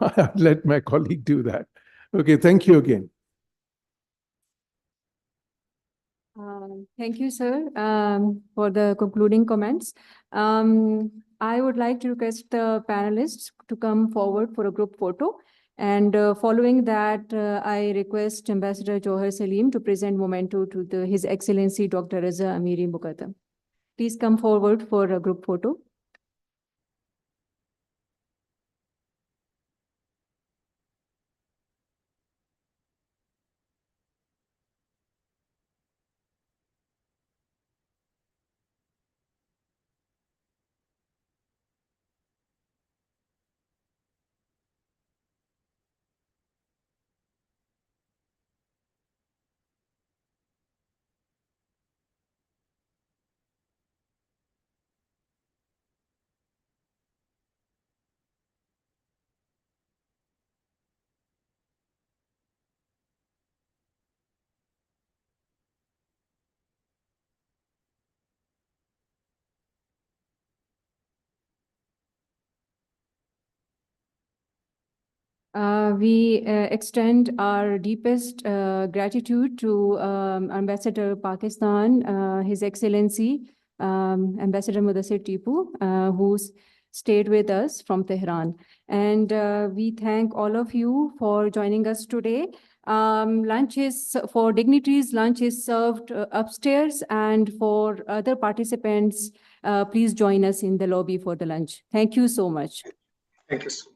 I'll let my colleague do that. Okay, thank you again. Thank you, sir, for the concluding comments. I would like to request the panelists to come forward for a group photo. And following that, I request Ambassador Johar Salim to present memento to His Excellency Dr. Raza Amiri Muqaddam. Please come forward for a group photo. We extend our deepest gratitude to Ambassador Pakistan, His Excellency Ambassador Mudassir Tipu, who's stayed with us from Tehran. And we thank all of you for joining us today. Lunch is for dignitaries, lunch is served upstairs, and for other participants, please join us in the lobby for the lunch. Thank you so much. Thank you, sir.